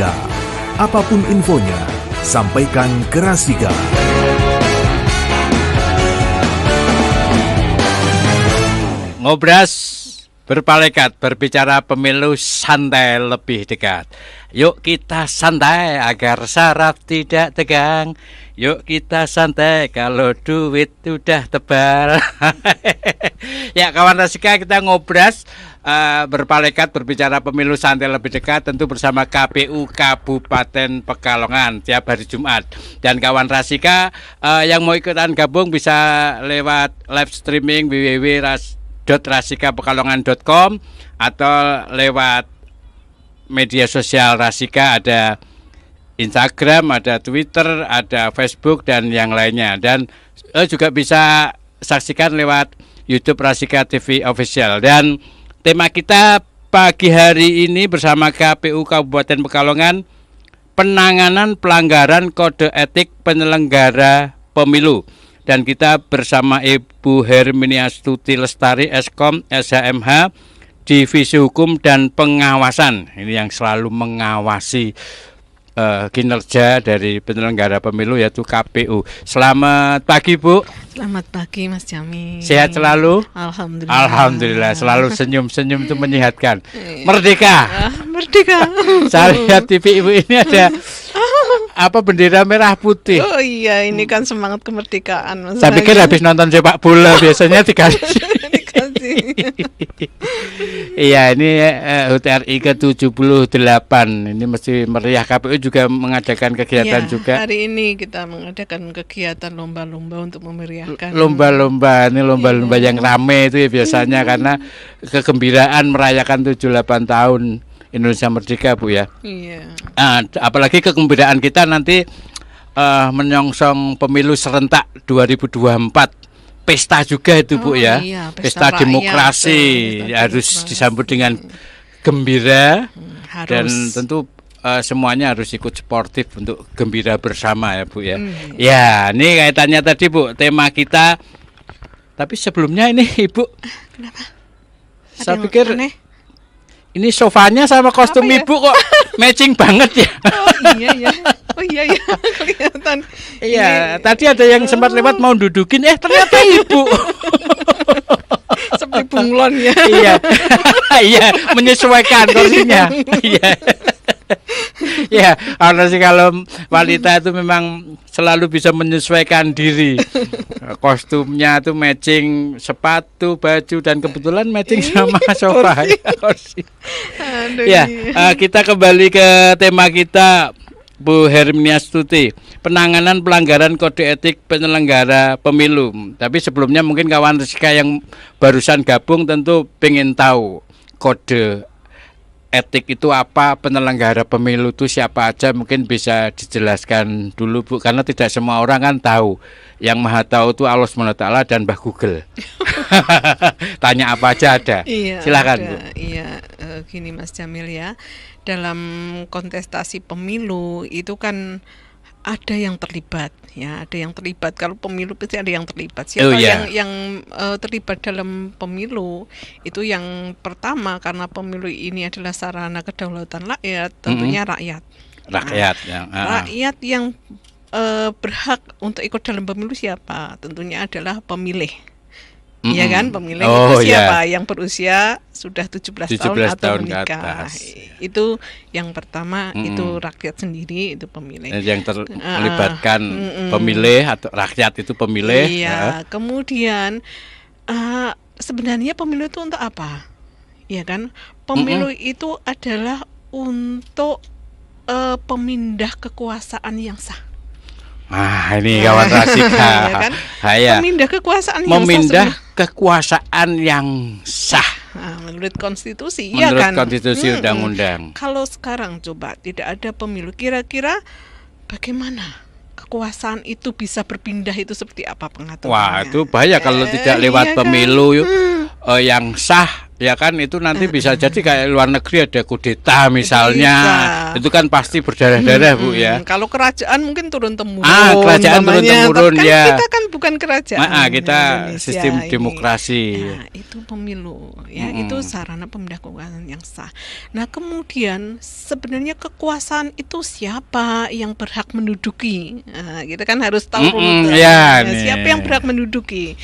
Rasika. Apapun infonya, sampaikan ke Rasika. Ngobras berpalekat, berbicara pemilu santai lebih dekat. Yuk kita santai agar saraf tidak tegang. Yuk kita santai kalau duit udah tebal. Ya kawan Rasika, kita ngobras berpalekat berbicara pemilu santai lebih dekat, tentu bersama KPU Kabupaten Pekalongan tiap hari Jumat. Dan kawan Rasika yang mau ikutan gabung bisa lewat live streaming www.rasikapekalongan.com atau lewat media sosial Rasika, ada Instagram, ada Twitter, ada Facebook dan yang lainnya. Dan juga bisa saksikan lewat YouTube Rasika TV Official. Dan tema kita pagi hari ini bersama KPU Kabupaten Pekalongan, penanganan pelanggaran kode etik penyelenggara pemilu. Dan kita bersama Ibu Herminiastuti Lestari, Eskom, SHMH, Divisi Hukum dan Pengawasan. Ini yang selalu mengawasi kinerja dari penyelenggara pemilu, yaitu KPU. Selamat pagi, Bu. Selamat pagi, Mas Jami. Sehat selalu? Alhamdulillah. Alhamdulillah, selalu senyum-senyum itu menyehatkan. Merdeka. Merdeka. Saya lihat TV Ibu ini ada apa, bendera merah putih. Oh iya, ini kan semangat kemerdekaan, Mas. Saya pikir habis nonton sepak bola biasanya dikasih. Iya, ini HUT RI ke-78. Ini mesti meriah. KPU juga mengadakan kegiatan juga. Hari ini kita mengadakan kegiatan lomba-lomba untuk memeriahkan. Lomba-lomba, ini lomba-lomba yang rame itu ya biasanya karena kegembiraan merayakan 78 tahun Indonesia Merdeka, Bu ya. Iya. Apalagi kegembiraan kita nanti menyongsong pemilu serentak 2024. Pesta juga itu, Bu ya. Iya, pesta demokrasi harus disambut dengan gembira. Dan tentu semuanya harus ikut sportif untuk gembira bersama ya, Bu ya. Ya, ini kaitannya tadi, Bu, tema kita. Tapi sebelumnya ini Ibu, kenapa? Saya pikir aneh? Ini sofanya sama kostum apa ya? Ibu kok matching banget ya. Oh iya ya. Oh iya ya, kelihatan. Iya, tadi ada yang sempat lewat mau dudukin, ternyata Ibu. Seperti bunglon ya. Iya. Iya, menyesuaikan kursinya. Iya. Ya, karena sih kalau wanita itu memang selalu bisa menyesuaikan diri. Kostumnya tuh matching sepatu, baju, dan kebetulan matching sama sofa. Kursi. Ya, kita kembali ke tema kita, Bu Herminiastuti, penanganan pelanggaran kode etik penyelenggara pemilu. Tapi sebelumnya mungkin kawan Rasika yang barusan gabung tentu pengen tahu kode etik itu apa, penyelenggara pemilu itu siapa aja, mungkin bisa dijelaskan dulu, Bu, karena tidak semua orang kan tahu. Yang maha tahu itu Allah SWT dan Mbah Google. Tanya apa aja ada. Iya, silakan, ada. Bu. Iya, gini Mas Jamil ya. Dalam kontestasi pemilu itu kan ada yang terlibat, ya, ada yang terlibat. Kalau pemilu pasti ada yang terlibat. Siapa yang terlibat dalam pemilu itu yang pertama, karena pemilu ini adalah sarana kedaulatan rakyat, tentunya rakyat. Rakyat, rakyat yang berhak untuk ikut dalam pemilu siapa? Tentunya adalah pemilih. Iya kan, pemilih itu siapa? Yang berusia sudah 17 tahun atau menikah. Itu yang pertama, itu rakyat sendiri, itu pemilih. Yang terlibatkan pemilih atau rakyat itu pemilih. Iya, kemudian sebenarnya pemilu itu untuk apa? Iya kan? Pemilu itu adalah untuk pemindah kekuasaan yang sah. Ini kawan Rasika. Ya kan? Memindah kekuasaan yang memindah kekuasaan yang sah. Menurut konstitusi, menurut ya kan? Konstitusi undang-undang. Kalau sekarang coba tidak ada pemilu, kira-kira bagaimana kekuasaan itu bisa berpindah, itu seperti apa pengaturannya? Wah, itu bahaya kalau tidak lewat pemilu yang sah, ya kan itu nanti bisa jadi kayak luar negeri ada kudeta misalnya, itu kan pasti berdarah-darah Bu ya. Kalau kerajaan mungkin turun temurun. Kerajaan turun temurun kan ya. Kita kan bukan kerajaan. Kita Indonesia sistem ini. demokrasi. Nah, itu pemilu ya, itu sarana pemindah kekuasaan yang sah. Nah, kemudian sebenarnya kekuasaan itu siapa yang berhak menduduki? Nah, kita kan harus tahu dulu siapa yang berhak menduduki.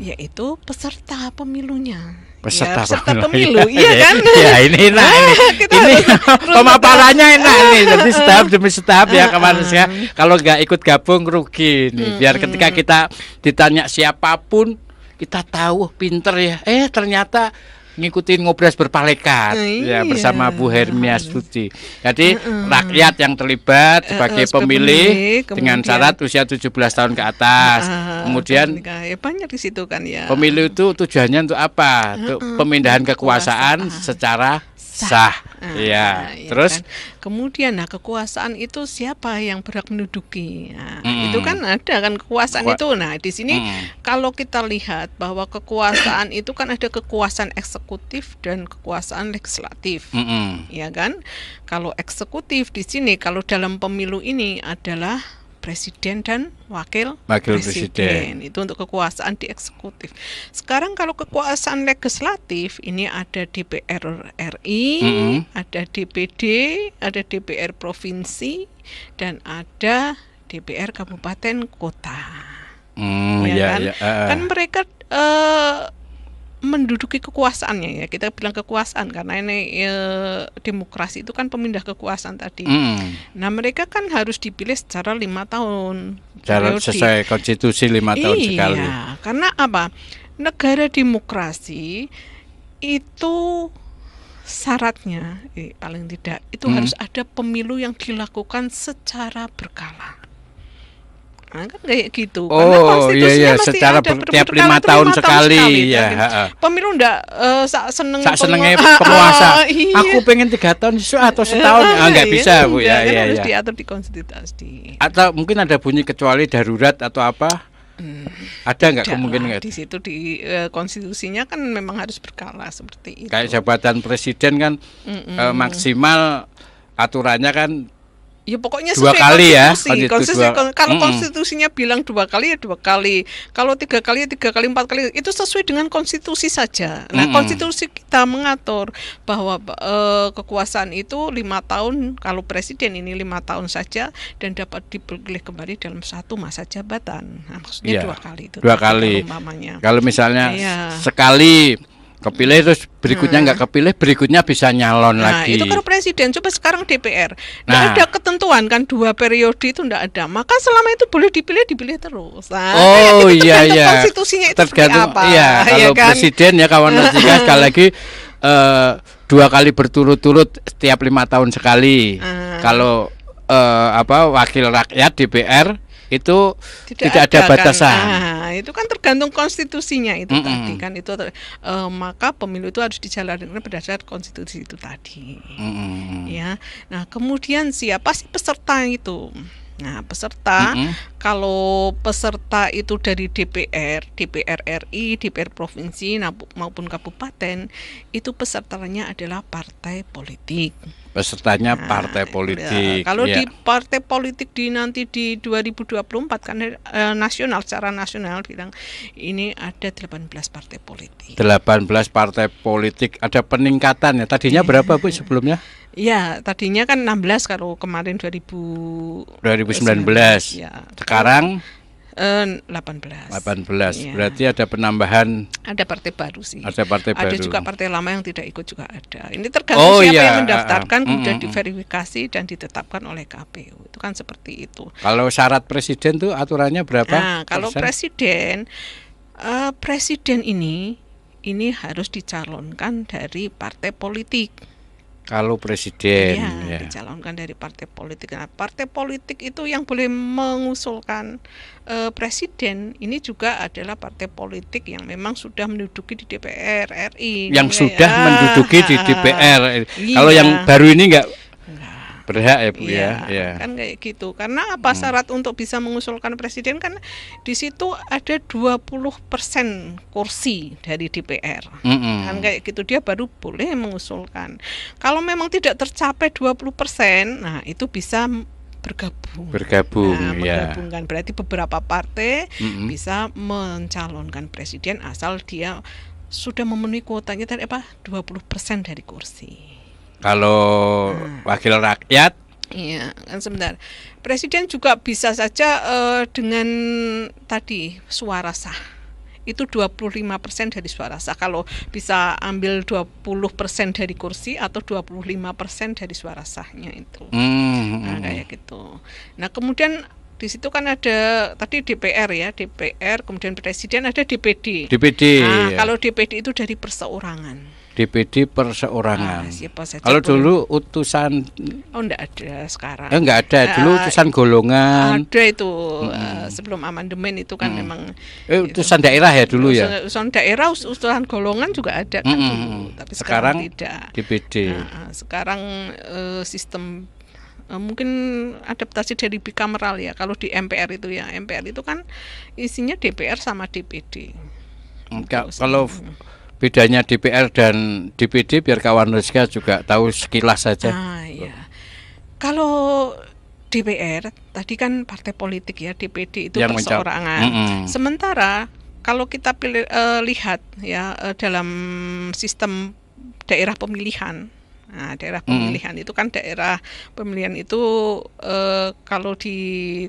Yaitu peserta pemilunya. Peserta pemilu, iya kan? Ya ini enak ini pemaparannya enak nih. Jadi setahap demi setahap ya kemarin saya kalau nggak ikut gabung rugi nih. Biar ketika kita ditanya siapapun kita tahu pinter ya. Ternyata ngikutin Ngobras Berpalekat ya bersama Bu Hermia Stuti. Jadi rakyat yang terlibat sebagai pemilih dengan syarat usia 17 tahun ke atas. Kemudian banyak di situ kan ya. Pemilu itu tujuannya untuk apa? Untuk pemindahan kekuasaan secara sah. Terus kan? Kemudian kekuasaan itu siapa yang berhak menduduki? Nah, itu kan ada kan kekuasaan itu. Nah, di sini kalau kita lihat bahwa kekuasaan itu kan ada kekuasaan eksekutif dan kekuasaan legislatif. Ya kan? Kalau eksekutif di sini kalau dalam pemilu ini adalah presiden dan wakil presiden. Itu untuk kekuasaan di eksekutif. Sekarang kalau kekuasaan legislatif ini ada DPR RI, ada DPD, ada DPR provinsi, dan ada DPR kabupaten kota. Kan mereka menduduki kekuasaannya ya, kita bilang kekuasaan karena ini demokrasi itu kan pemindah kekuasaan tadi. Nah mereka kan harus dipilih secara 5 tahun. Sesuai konstitusi 5 tahun sekali. Karena apa? Negara demokrasi itu syaratnya paling tidak itu harus ada pemilu yang dilakukan secara berkala. Nah, kan kayak gitu. Karena konstitusinya pasti secara tiap 5 tahun sekali. Pemilu enggak senengnya penguasa. Aku pengen 3 tahun atau setahun. Enggak bisa Bu ya. Harus diatur di konstitusi. Atau mungkin ada bunyi kecuali darurat atau apa? Ada nggak kemungkinan di situ di konstitusinya kan memang harus berkala seperti itu. Kayak jabatan presiden kan maksimal aturannya kan ya pokoknya 2 kali ya. Kalau konstitusinya bilang 2 kali ya 2 kali. Kalau 3 kali ya 3 kali, 4 kali itu sesuai dengan konstitusi saja. Nah, konstitusi kita mengatur bahwa kekuasaan itu 5 tahun, kalau presiden ini 5 tahun saja dan dapat dipilih kembali dalam 1 masa jabatan. Nah, maksudnya 2 kali itu. 2 kali. Kalau misalnya sekali kepilih terus berikutnya nggak kepilih, berikutnya bisa nyalon lagi. Itu kalau presiden. Coba sekarang DPR, nggak ada ketentuan kan 2 periode itu nggak ada. Maka selama itu boleh dipilih terus. Nah, konstitusinya itu tergantung apa? Kalau presiden ya kawan Nasika sekali lagi 2 kali berturut-turut setiap 5 tahun sekali. Kalau wakil rakyat DPR itu tidak ada batasan. Itu kan tergantung konstitusinya itu tadi kan itu maka pemilu itu harus dijalankan berdasarkan konstitusi itu tadi. Ya. Nah, kemudian siapa sih peserta itu? Nah, peserta kalau peserta itu dari DPR RI, DPR provinsi maupun kabupaten, itu pesertanya adalah partai politik. Pesertanya partai politik. Kalau di partai politik nanti di 2024 kan nasional, secara nasional bilang ini ada 18 partai politik. 18 partai politik, ada peningkatan ya. Tadinya berapa Bu sebelumnya? Ya, tadinya kan 16 kalau kemarin 2019. Ya. Sekarang 18. Ya. Berarti ada penambahan. Ada partai baru sih. Ada partai baru. Ada juga partai lama yang tidak ikut juga ada. Ini tergantung siapa yang mendaftarkan, kemudian diverifikasi dan ditetapkan oleh KPU. Itu kan seperti itu. Kalau syarat presiden tuh aturannya berapa? Nah, kalau presiden ini harus dicalonkan dari partai politik. Kalau presiden dicalonkan dari partai politik. Nah, partai politik itu yang boleh mengusulkan presiden ini juga adalah partai politik yang memang sudah menduduki di DPR RI. Yang sudah menduduki di DPR. Kalau yang baru ini enggak Berhak ya Bu Iya, ya. kan kayak gitu. Karena apa syarat untuk bisa mengusulkan presiden kan di situ ada 20% kursi dari DPR. Kan kayak gitu dia baru boleh mengusulkan. Kalau memang tidak tercapai 20%, nah itu bisa bergabung. Ya. Menggabungkan berarti beberapa partai bisa mencalonkan presiden asal dia sudah memenuhi kuotanya tadi 20% dari kursi. Kalau wakil rakyat, iya, kan sebentar. Presiden juga bisa saja dengan tadi suara sah. Itu 25% dari suara sah. Kalau bisa ambil 20% dari kursi atau 25% dari suara sahnya itu. Nah, kayak gitu. Nah, kemudian di situ kan ada tadi DPR ya, DPR, kemudian presiden, ada DPD. Nah, kalau DPD itu dari perseorangan. DPD perseorangan. Siapa saja Kalau boleh. dulu utusan, enggak ada sekarang. enggak ada. Dulu utusan golongan. Ada itu sebelum amandemen itu kan memang. Utusan daerah ya dulu ya. Utusan daerah, utusan golongan juga ada kan dulu. Tapi sekarang tidak. DPD. Sekarang sistem mungkin adaptasi dari bikameral ya. Kalau di MPR itu ya, MPR itu kan isinya DPR sama DPD. Kalau bedanya DPR dan DPD biar kawan Rizka juga tahu sekilas saja. Iya. Kalau DPR tadi kan partai politik ya, DPD itu Yang perseorangan. Sementara kalau kita lihat ya dalam sistem daerah pemilihan. Nah, daerah pemilihan itu kan daerah pemilihan itu kalau di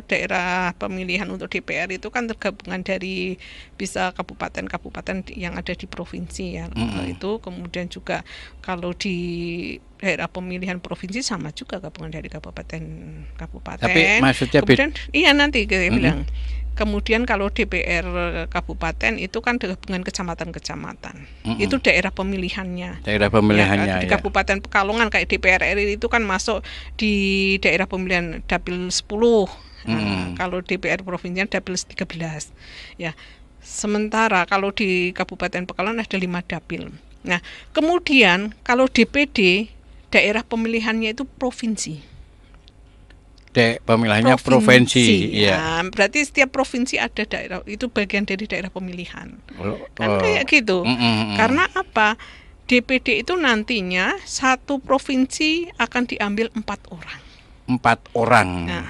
daerah pemilihan untuk DPR itu kan tergabungan dari bisa kabupaten-kabupaten yang ada di provinsi ya. Itu kemudian juga kalau di daerah pemilihan provinsi sama juga gabungan dari kabupaten-kabupaten. Tapi maksudnya kemudian iya nanti saya bilang. Kemudian kalau DPR kabupaten itu kan gabungan kecamatan-kecamatan. Itu daerah pemilihannya. Daerah pemilihannya. Di Kabupaten Pekalongan kayak DPR RI itu kan masuk di daerah pemilihan Dapil 10. Kalau DPR provinsinya Dapil 13. Ya. Sementara kalau di Kabupaten Pekalongan ada 5 dapil. Nah, kemudian kalau DPD daerah pemilihannya itu provinsi. Pemilihannya provinsi. Ya, berarti setiap provinsi ada daerah, itu bagian dari daerah pemilihan. Kan kayak gitu. Karena apa? DPD itu nantinya satu provinsi akan diambil 4 orang. 4 orang. Nah,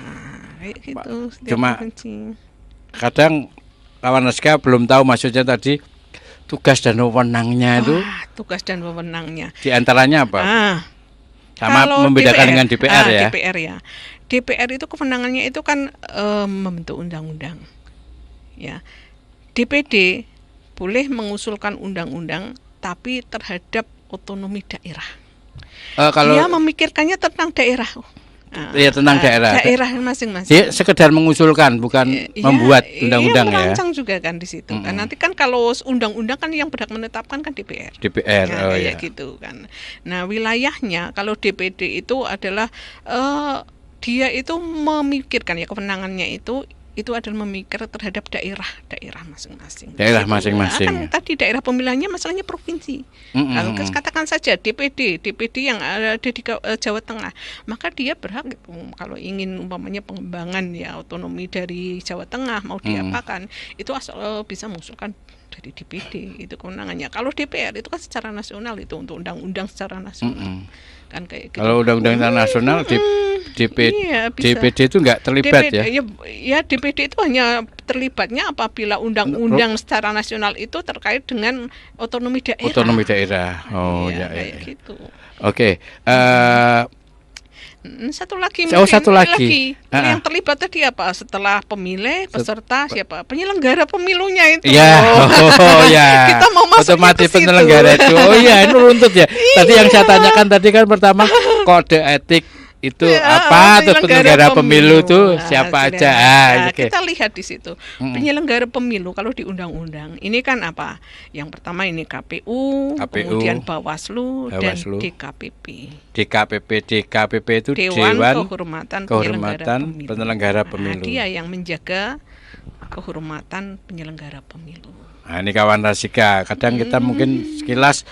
kayak gitu. Cuma provinsi. Kadang kawan Rizka belum tahu maksudnya tadi tugas dan wewenangnya itu. Tugas dan wewenangnya. Di antaranya apa? Sama membedakan dengan DPR ya. DPR ya. DPR itu kewenangannya itu kan membentuk undang-undang. Ya. DPD boleh mengusulkan undang-undang tapi terhadap otonomi daerah. Dia memikirkannya tentang daerah. Iya, tentang daerah. Daerah masing-masing. Dia sekedar mengusulkan, bukan membuat undang-undang ya. Merancang juga kan di situ. Kan nanti kan kalau undang-undang kan yang berhak menetapkan kan DPR. Kayak gitu kan. Nah, wilayahnya kalau DPD itu adalah dia itu memikirkan ya kewenangannya itu adalah memikir terhadap daerah masing-masing. Daerah masing-masing. Kan tadi daerah pemilihannya masalahnya provinsi. Kalau katakan saja DPD yang ada di Jawa Tengah, maka dia berhak kalau ingin umpamanya pengembangan ya otonomi dari Jawa Tengah mau diapakan, itu asal bisa mengusulkan dari DPD, itu kewenangannya. Kalau DPR itu kan secara nasional, itu untuk undang-undang secara nasional. Kan kayak gitu. Kalau undang-undang nasional DPD itu enggak terlibat ya DPD itu hanya terlibatnya apabila undang-undang secara nasional itu terkait dengan otonomi daerah. Kayak gitu. Oke. Satu lagi yang terlibat tadi apa? Setelah pemilih, peserta siapa? Penyelenggara pemilunya itu. Ya. Kita mau masuk otomatis penyelenggara itu. Ini runtut ya. Tadi yang saya tanyakan tadi kan pertama kode etik itu apa, terus penyelenggara pemilu itu siapa aja. Kita lihat di situ. Penyelenggara pemilu kalau di undang-undang ini kan apa? Yang pertama ini KPU, kemudian Bawaslu dan DKPP. DKPP itu Dewan Kehormatan Penyelenggara Pemilu. Dia yang menjaga kehormatan penyelenggara pemilu. Nah, ini kawan Rasika, kadang kita mungkin sekilas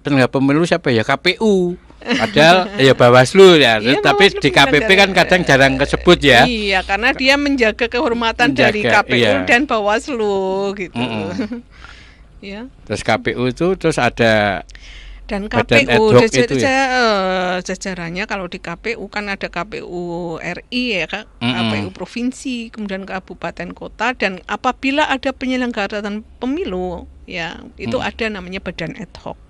penyelenggara pemilu siapa ya? KPU. Padahal ya Bawaslu ya, Iya, tapi Bawaslu di KPP kan kadang jarang kesebut ya. Iya, karena dia menjaga kehormatan dari Menjaga, KPU iya. dan Bawaslu gitu. Ya. Terus KPU itu terus ada Dan Badan ad KPU hoc itu jajarannya kalau di KPU kan ada KPU RI ya Kak, KPU provinsi, kemudian kabupaten kota, dan apabila ada penyelenggaraan pemilu ya itu ada namanya badan ad hoc.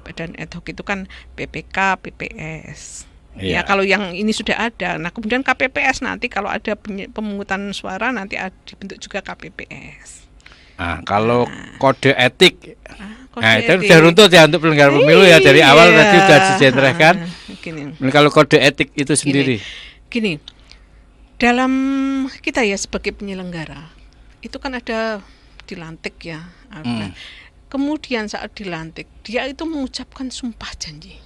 Badan ad hoc itu kan PPK, PPS. Ya kalau yang ini sudah ada. Nah, kemudian KPPS nanti kalau ada pemungutan suara nanti dibentuk juga KPPS. Nah, kalau kode etik, nah itu etik. sudah runtut ya untuk penyelenggara pemilu ya dari awal tadi sudah dijentrehkan. Gini. Kalau kode etik itu sendiri, Gini, dalam kita ya sebagai penyelenggara itu kan ada dilantik ya. Kemudian saat dilantik dia itu mengucapkan sumpah janji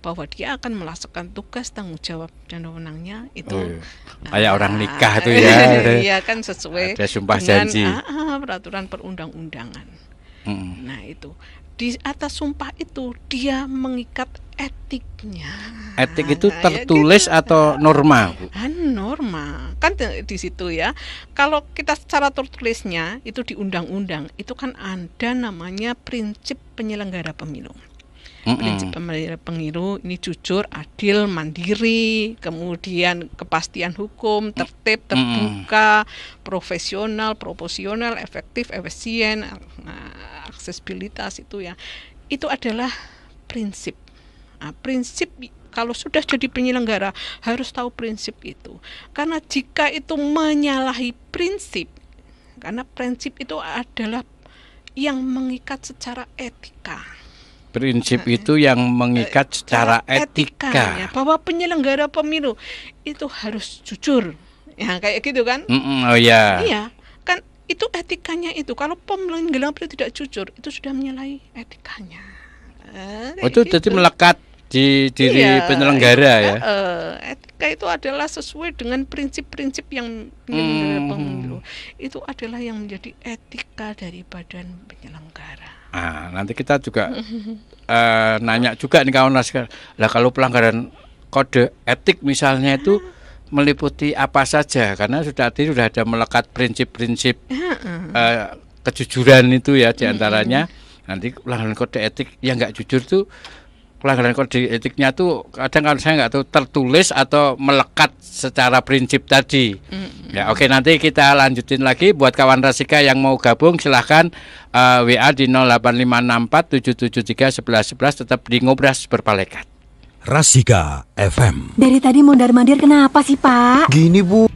bahwa dia akan melaksanakan tugas, tanggung jawab dan wewenangnya itu kayak orang nikah tuh ya. Iya kan sesuai ada sumpah dengan janji. Peraturan perundang-undangan. Nah itu di atas sumpah itu dia mengikat etiknya. Etik itu Nah, tertulis ya gitu. atau norma? Norma kan di situ ya. Kalau kita secara tertulisnya itu di undang-undang itu kan ada namanya prinsip penyelenggara pemilu. Prinsip penyelenggara pemilu ini jujur, adil, mandiri, kemudian kepastian hukum, tertib, terbuka, profesional, proporsional, efektif, efisien, aksesibilitas itu ya. Itu adalah prinsip. Nah, prinsip kalau sudah jadi penyelenggara harus tahu prinsip itu. Karena jika itu menyalahi prinsip, karena prinsip itu adalah yang mengikat secara etika. Prinsip itu yang mengikat secara etika. Ya, bahwa penyelenggara pemilu itu harus jujur. Ya kayak gitu kan? Oh ya. Iya, kan itu etikanya itu. Kalau penyelenggara pemilu tidak jujur, itu sudah menyalahi etikanya. Itu jadi melekat di diri penyelenggara ya. Etika itu adalah sesuai dengan prinsip-prinsip yang penyelenggara pemilu. Itu adalah yang menjadi etika dari badan penyelenggara. Nah, nanti kita juga nanya juga nih kawan naskah. Lah kalau pelanggaran kode etik misalnya itu meliputi apa saja? Karena sudah ada melekat prinsip-prinsip kejujuran itu ya diantaranya. Nanti pelanggaran kode etik yang nggak jujur tuh pelanggaran kode etiknya tuh kadang kalau saya nggak tahu tertulis atau melekat secara prinsip tadi. Ya oke, nanti kita lanjutin lagi buat kawan Rasika yang mau gabung silahkan WA di 08564773111 tetap di Ngobras Berpalekat. Rasika FM. Dari tadi mondar-mandir kenapa sih Pak? Gini Bu.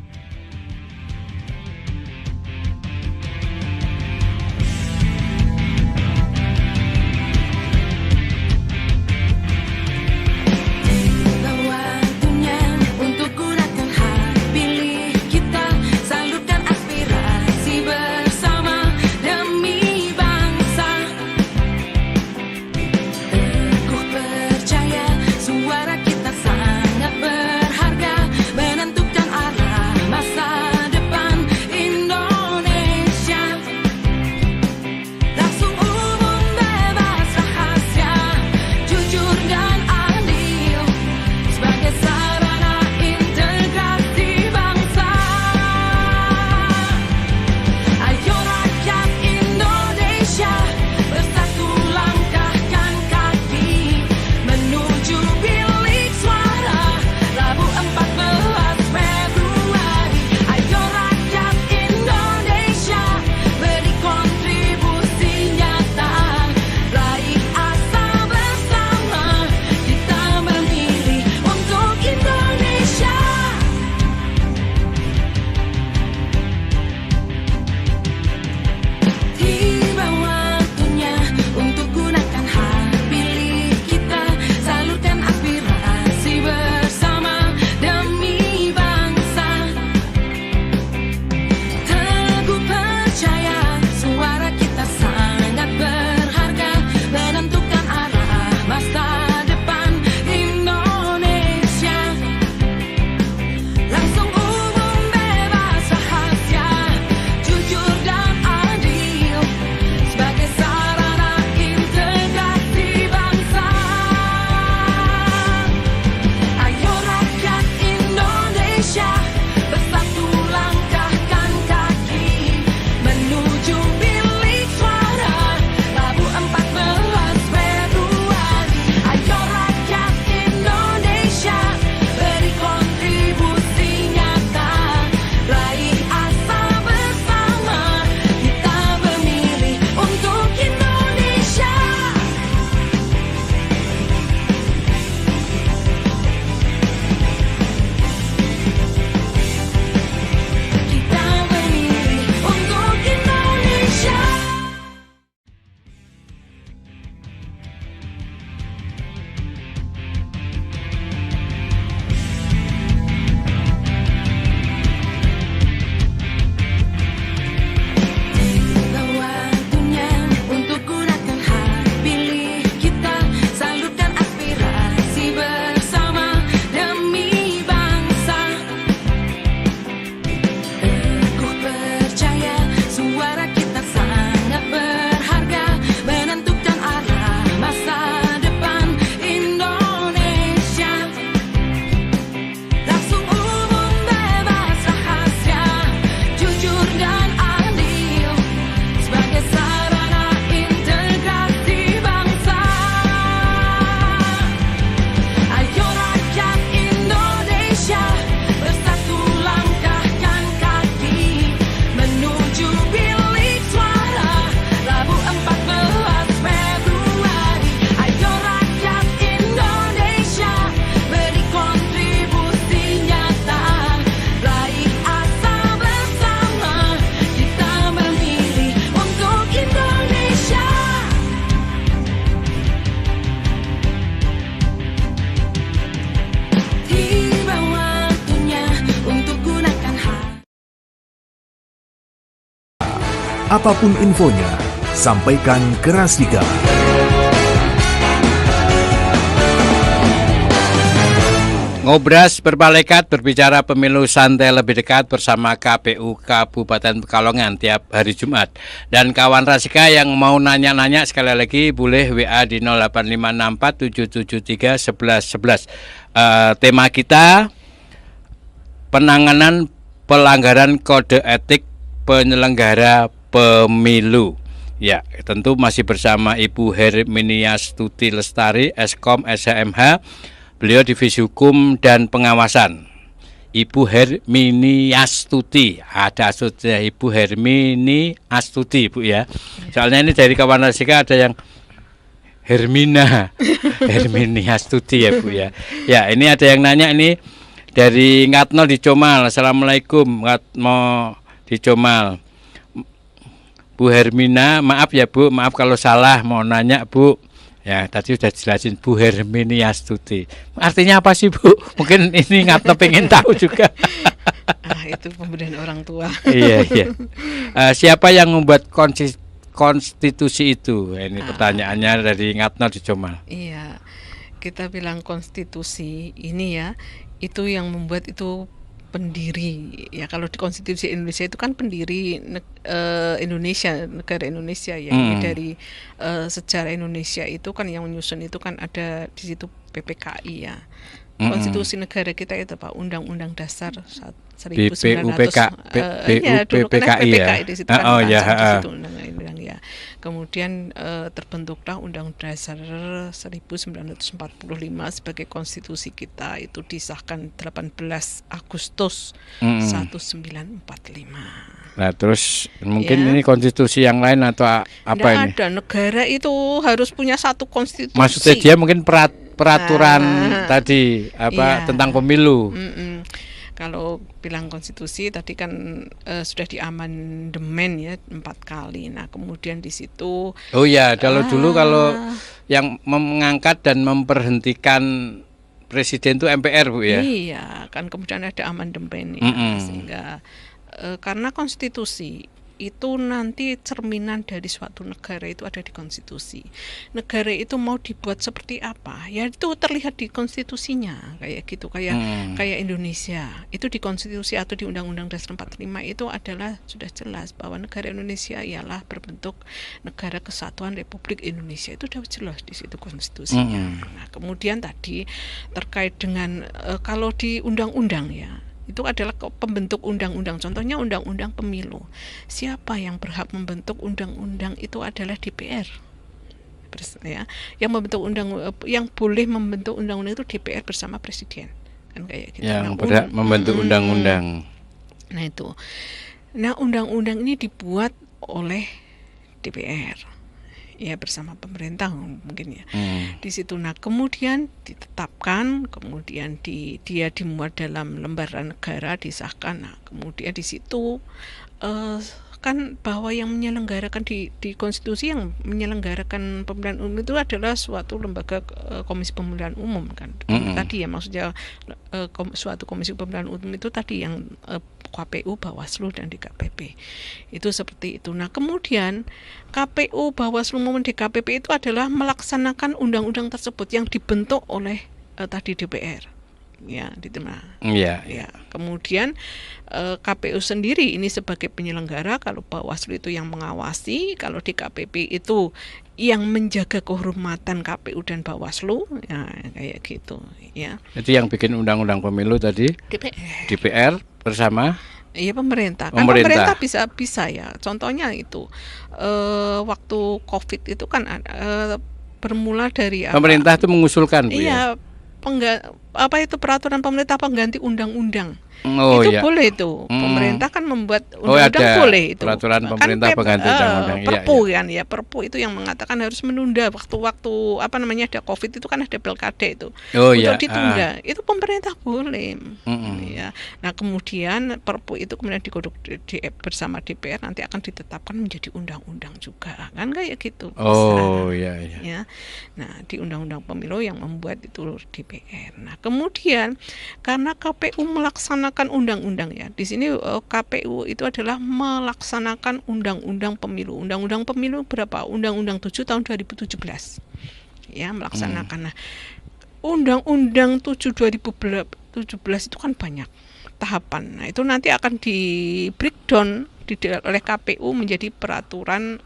Suara kita sangat berharga, menentukan arah Apapun infonya, sampaikan ke Rastika. Ngobras berpalekat berbicara pemilu santai lebih dekat bersama KPU Kabupaten Pekalongan tiap hari Jumat. Dan kawan Rasika yang mau nanya-nanya sekali lagi boleh WA di 085647731111. Tema kita penanganan pelanggaran kode etik penyelenggara pemilu. Ya, tentu masih bersama Ibu Herminiastuti Lestari, Eskom SHMH. Beliau Divisi Hukum dan Pengawasan. Ibu Herminiastuti. Ada asutnya Ibu Herminiastuti, Bu ya. Soalnya ini dari kawan Rasika ada yang Hermina. Herminiastuti ya, Bu ya. Ya, ini ada yang nanya ini dari Ngatno di Comal. Assalamualaikum Ngatno di Comal. Bu Hermina, maaf ya Bu, maaf kalau salah, mau nanya Bu. Ya, tadi sudah jelasin Bu Herminiastuti. Artinya apa sih Bu? Mungkin ini Ngatno pengen tahu juga. Itu pemberian orang tua. Iya. Siapa yang membuat konstitusi itu? Ini pertanyaannya dari Ngatno di Comal. Iya, kita bilang konstitusi ini ya, itu yang membuat itu pendiri ya. Kalau di konstitusi Indonesia itu kan pendiri Indonesia, negara Indonesia ya. Ini dari sejarah Indonesia itu kan yang menyusun itu kan ada di situ PPKI ya. Konstitusi negara kita itu Pak, Undang-Undang Dasar 1900 ya, dulu kan PPKI di situ kan di situ undang-undang ya. Kemudian terbentuklah Undang Dasar 1945 sebagai konstitusi kita, itu disahkan 18 Agustus 1945. Nah, terus mungkin ini konstitusi yang lain atau apa ini? Ada negara itu harus punya satu konstitusi. Maksudnya dia mungkin peraturan tadi tentang pemilu. Kalau bilang konstitusi tadi kan sudah diamandemen ya 4 kali. Nah, kemudian di situ kalau dulu kalau yang mengangkat dan memberhentikan presiden itu MPR Bu ya. Iya, kan kemudian ada amandemen ya, sehingga karena konstitusi itu nanti cerminan dari suatu negara itu ada di konstitusi. Negara itu mau dibuat seperti apa? Ya itu terlihat di konstitusinya kayak gitu, kayak Indonesia. Itu di konstitusi atau di Undang-Undang Dasar 45 itu adalah sudah jelas bahwa negara Indonesia ialah berbentuk negara kesatuan Republik Indonesia. Itu sudah jelas di situ konstitusinya. Nah, kemudian tadi terkait dengan kalau di undang-undang ya, itu adalah pembentuk undang-undang. Contohnya undang-undang pemilu. Siapa yang berhak membentuk undang-undang itu adalah DPR. Ya, yang boleh membentuk undang-undang itu DPR bersama presiden. Kan kayak gitu. Yang berhak membentuk undang-undang. Nah, itu. Nah, undang-undang ini dibuat oleh DPR. Ya, bersama pemerintah mungkin ya. Di situ nah kemudian ditetapkan, kemudian dia dimuat dalam lembaran negara, disahkan. Nah, kemudian di situ kan bahwa yang menyelenggarakan di konstitusi yang menyelenggarakan pemilihan umum itu adalah suatu lembaga komisi pemilihan umum kan. Tadi ya maksudnya suatu komisi pemilihan umum itu tadi yang KPU, Bawaslu dan DKPP. Itu seperti itu. Nah, kemudian KPU, Bawaslu maupun DKPP itu adalah melaksanakan undang-undang tersebut yang dibentuk oleh tadi DPR. Ya, di tengah. Ya. Kemudian KPU sendiri ini sebagai penyelenggara, kalau Bawaslu itu yang mengawasi, kalau DKPP itu yang menjaga kehormatan KPU dan Bawaslu, ya kayak gitu, ya. Itu yang bikin undang-undang pemilu tadi DPR bersama pemerintah. Kan pemerintah bisa ya. Contohnya itu waktu COVID itu kan bermula dari pemerintah itu mengusulkan Bu ya. Peraturan pemerintah pengganti undang-undang. Boleh itu. Pemerintah kan membuat undang-undang boleh itu. Peraturan pemerintah pengganti undang-undang. Perpu kan ya, Perpu itu yang mengatakan harus menunda waktu-waktu ada Covid itu kan ada pilkada itu. Untuk ditunda. Itu pemerintah boleh. Ya. Nah, kemudian Perpu itu kemudian digodok bersama DPR, nanti akan ditetapkan menjadi undang-undang juga. Kan kayak gitu. Ya. Nah, di undang-undang pemilu yang membuat itu DPR. Nah, kemudian karena KPU melaksanakan undang-undang ya. Di sini KPU itu adalah melaksanakan undang-undang pemilu. Undang-undang pemilu berapa? Undang-undang 7 tahun 2017. Ya, melaksanakan. Nah, Undang-undang 7 2017 itu kan banyak tahapan. Nah, itu nanti akan di breakdown oleh KPU menjadi peraturan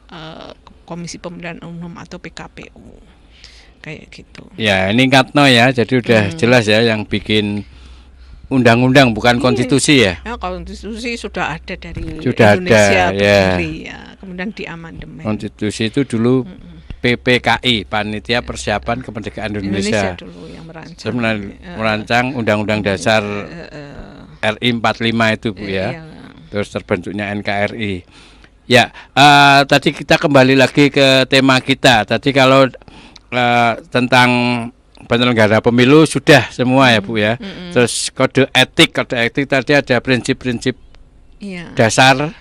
Komisi Pemilihan Umum atau PKPU. Kayak gitu. Ya, ini Katno ya, jadi udah jelas ya yang bikin undang-undang bukan konstitusi ya. Ya, konstitusi sudah ada dari Sudah Indonesia ada, ya. berdiri, ya. Kemudian diamandemen. Konstitusi itu dulu PPKI, Panitia Persiapan Kemerdekaan Indonesia. Dulu yang merancang. Merancang Undang-Undang Dasar RI 45 itu Bu ya. Iya. Terus terbentuknya NKRI. Ya, tadi kita kembali lagi ke tema kita. Tadi kalau tentang penyelenggara pemilu sudah semua ya Bu ya. Terus kode etik tadi ada prinsip-prinsip dasar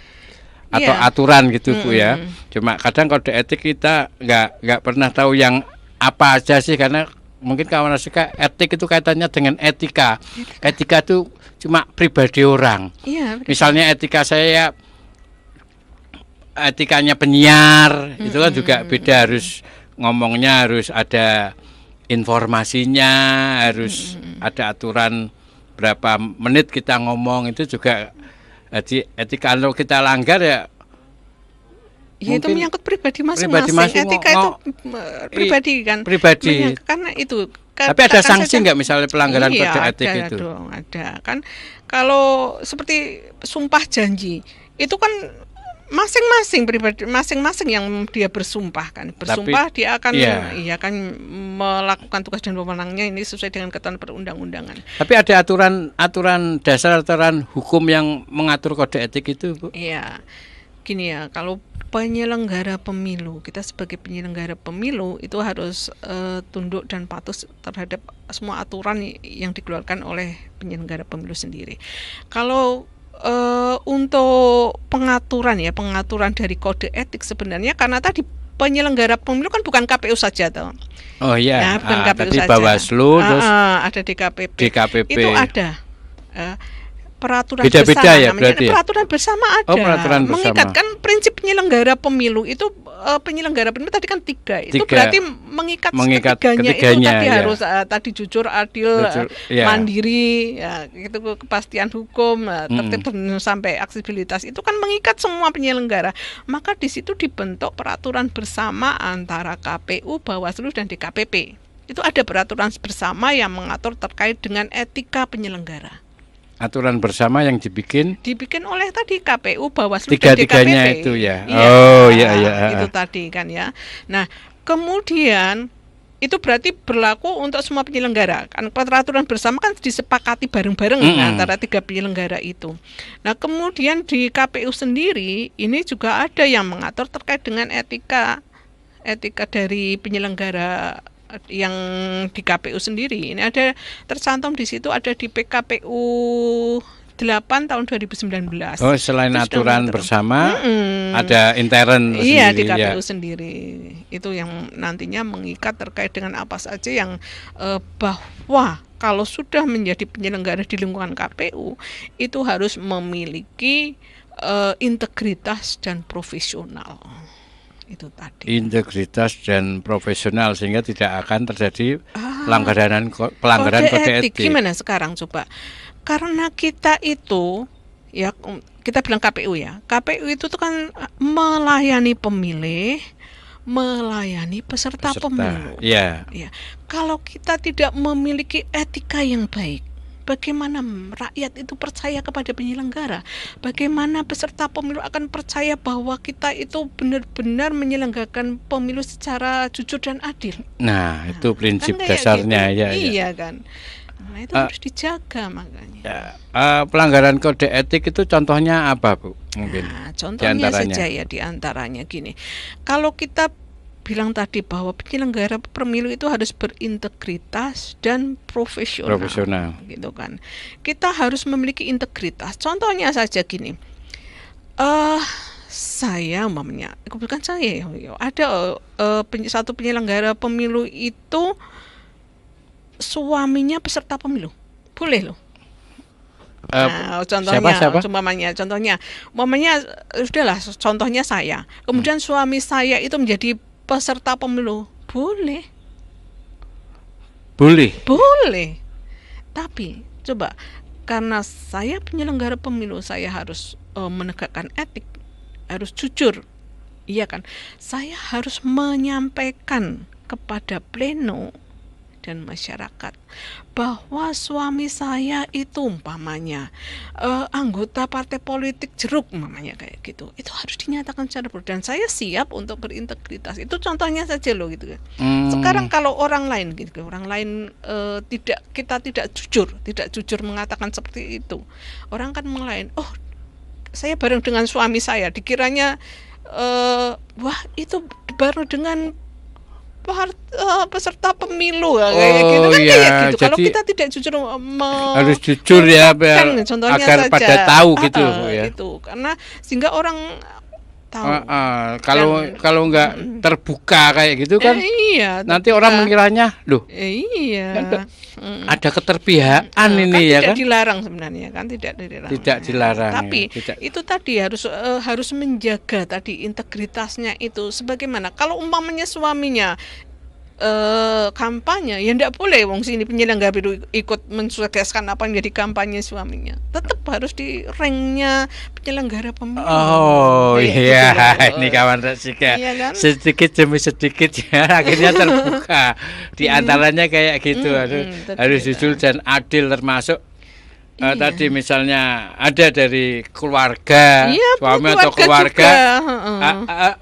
atau aturan gitu Bu ya. Cuma kadang kode etik kita nggak pernah tahu yang apa aja sih, karena mungkin kawan suka etik itu kaitannya dengan etika. Etika itu cuma pribadi orang. Iya, misalnya etika saya, etikanya penyiar itu kan juga beda, harus ngomongnya harus ada informasinya, harus ada aturan berapa menit kita ngomong, itu juga etika. Kalau kita langgar ya itu menyangkut pribadi masing-masing. Etika itu pribadi kan. Pribadi. Karena itu. Tapi ada sanksi nggak misalnya pelanggaran kode etik ada itu? Dong, ada kan. Kalau seperti sumpah janji itu kan masing-masing pribadi, masing-masing yang dia bersumpah kan. Bersumpah dia akan akan melakukan tugas dan wewenangnya ini sesuai dengan ketentuan perundang-undangan. Tapi ada aturan dasar, aturan hukum yang mengatur kode etik itu, Bu? Iya. Gini ya, kalau penyelenggara pemilu, kita sebagai penyelenggara pemilu itu harus tunduk dan patuh terhadap semua aturan yang dikeluarkan oleh penyelenggara pemilu sendiri. Kalau untuk pengaturan dari kode etik sebenarnya, karena tadi penyelenggara pemilu kan bukan KPU saja toh. Oh iya, nah, bukan KPU tadi saja. Bawaslu, terus ada DKPP. DKPP. Itu ada peraturan beda-beda bersama ya, namanya. berarti ya? Peraturan bersama ada. Oh, peraturan bersama. Mengikatkan prinsip penyelenggara pemilu itu, penyelenggara pemilu tadi kan tiga. Itu berarti mengikat ketiganya itu tadi ya. Harus tadi jujur, adil, mandiri, ya, gitu, kepastian hukum, tertib dan sampai aksesibilitas. Itu kan mengikat semua penyelenggara. Maka di situ dibentuk peraturan bersama antara KPU, Bawaslu dan DKPP. Itu ada peraturan bersama yang mengatur terkait dengan etika penyelenggara. Aturan bersama yang dibikin oleh tadi KPU, Bawaslu dan DKPP. Tiga-tiganya itu ya. Itu tadi kan ya. Nah, kemudian itu berarti berlaku untuk semua penyelenggara. Kan peraturan bersama kan disepakati bareng-bareng antara tiga penyelenggara itu. Nah, kemudian di KPU sendiri ini juga ada yang mengatur terkait dengan etika dari penyelenggara yang di KPU sendiri. Ini ada tercantum di situ, ada di PKPU 8 tahun 2019. Oh, selain terus aturan bersama ada intern sendiri. Iya, di KPU sendiri. Itu yang nantinya mengikat terkait dengan apa saja yang bahwa kalau sudah menjadi penyelenggara di lingkungan KPU itu harus memiliki integritas dan profesional. Itu tadi. Integritas dan profesional sehingga tidak akan terjadi pelanggaran kode etik. Gimana sekarang coba? Karena kita itu ya, kita bilang KPU ya. KPU itu tuh kan melayani pemilih, melayani peserta pemilu. Ya. Kalau kita tidak memiliki etika yang baik, bagaimana rakyat itu percaya kepada penyelenggara? Bagaimana peserta pemilu akan percaya bahwa kita itu benar-benar menyelenggarakan pemilu secara jujur dan adil? Nah, itu prinsip kan dasarnya gitu. ya. Iya kan. Nah, itu harus dijaga makanya. Pelanggaran kode etik itu contohnya apa, Bu? Mungkin. Nah, contohnya saja ya, diantaranya gini. Kalau kita bilang tadi bahwa penyelenggara pemilu itu harus berintegritas dan profesional. Gitu kan. Kita harus memiliki integritas. Contohnya saja gini. Saya umpamanya, bukan saya, ada satu penyelenggara pemilu itu suaminya peserta pemilu, boleh loh. Eh, Nah, contohnya, siapa? umpamanya sudahlah, contohnya saya. Kemudian suami saya itu menjadi peserta pemilu, boleh, Boleh. boleh. Tapi coba, karena saya penyelenggara pemilu, saya harus menegakkan etik, harus jujur, iya kan? Saya harus menyampaikan kepada pleno dan masyarakat bahwa suami saya itu umpamanya anggota partai politik jeruk umpamanya kayak gitu, itu harus dinyatakan secara dan saya siap untuk berintegritas. Itu contohnya saja loh gitu kan. Sekarang kalau orang lain gitu, orang lain kita tidak jujur mengatakan seperti itu, orang kan mengelain, oh saya bareng dengan suami saya, dikiranya wah itu baru dengan peserta pemilu kayak gitu kan, kayak gitu. Kalau kita tidak jujur harus jujur ya, biar contohnya agar saja, pada tahu gitu ya. itu karena sehingga orang tahu. Kalau nggak terbuka kayak gitu kan, iya, nanti orang mengiranya loh, iya, ada keterpihakan ini kan ya tidak kan? dilarang sebenarnya kan, tidak dilarang. Tidak dilarang. Tapi ya, itu tadi harus menjaga tadi integritasnya itu. Sebagaimana kalau umpamanya suaminya kampanye, ya tidak boleh wong sini penyelenggara itu ikut mensukseskan apa yang jadi kampanye suaminya. Tetap harus di ranknya penyelenggara pemilu. Oh iya, ini kawan Rasika, iya kan? sedikit demi sedikit ya akhirnya terbuka. Di antaranya kayak gitu, harus jujur dan adil, termasuk tadi misalnya ada dari keluarga, suami atau keluarga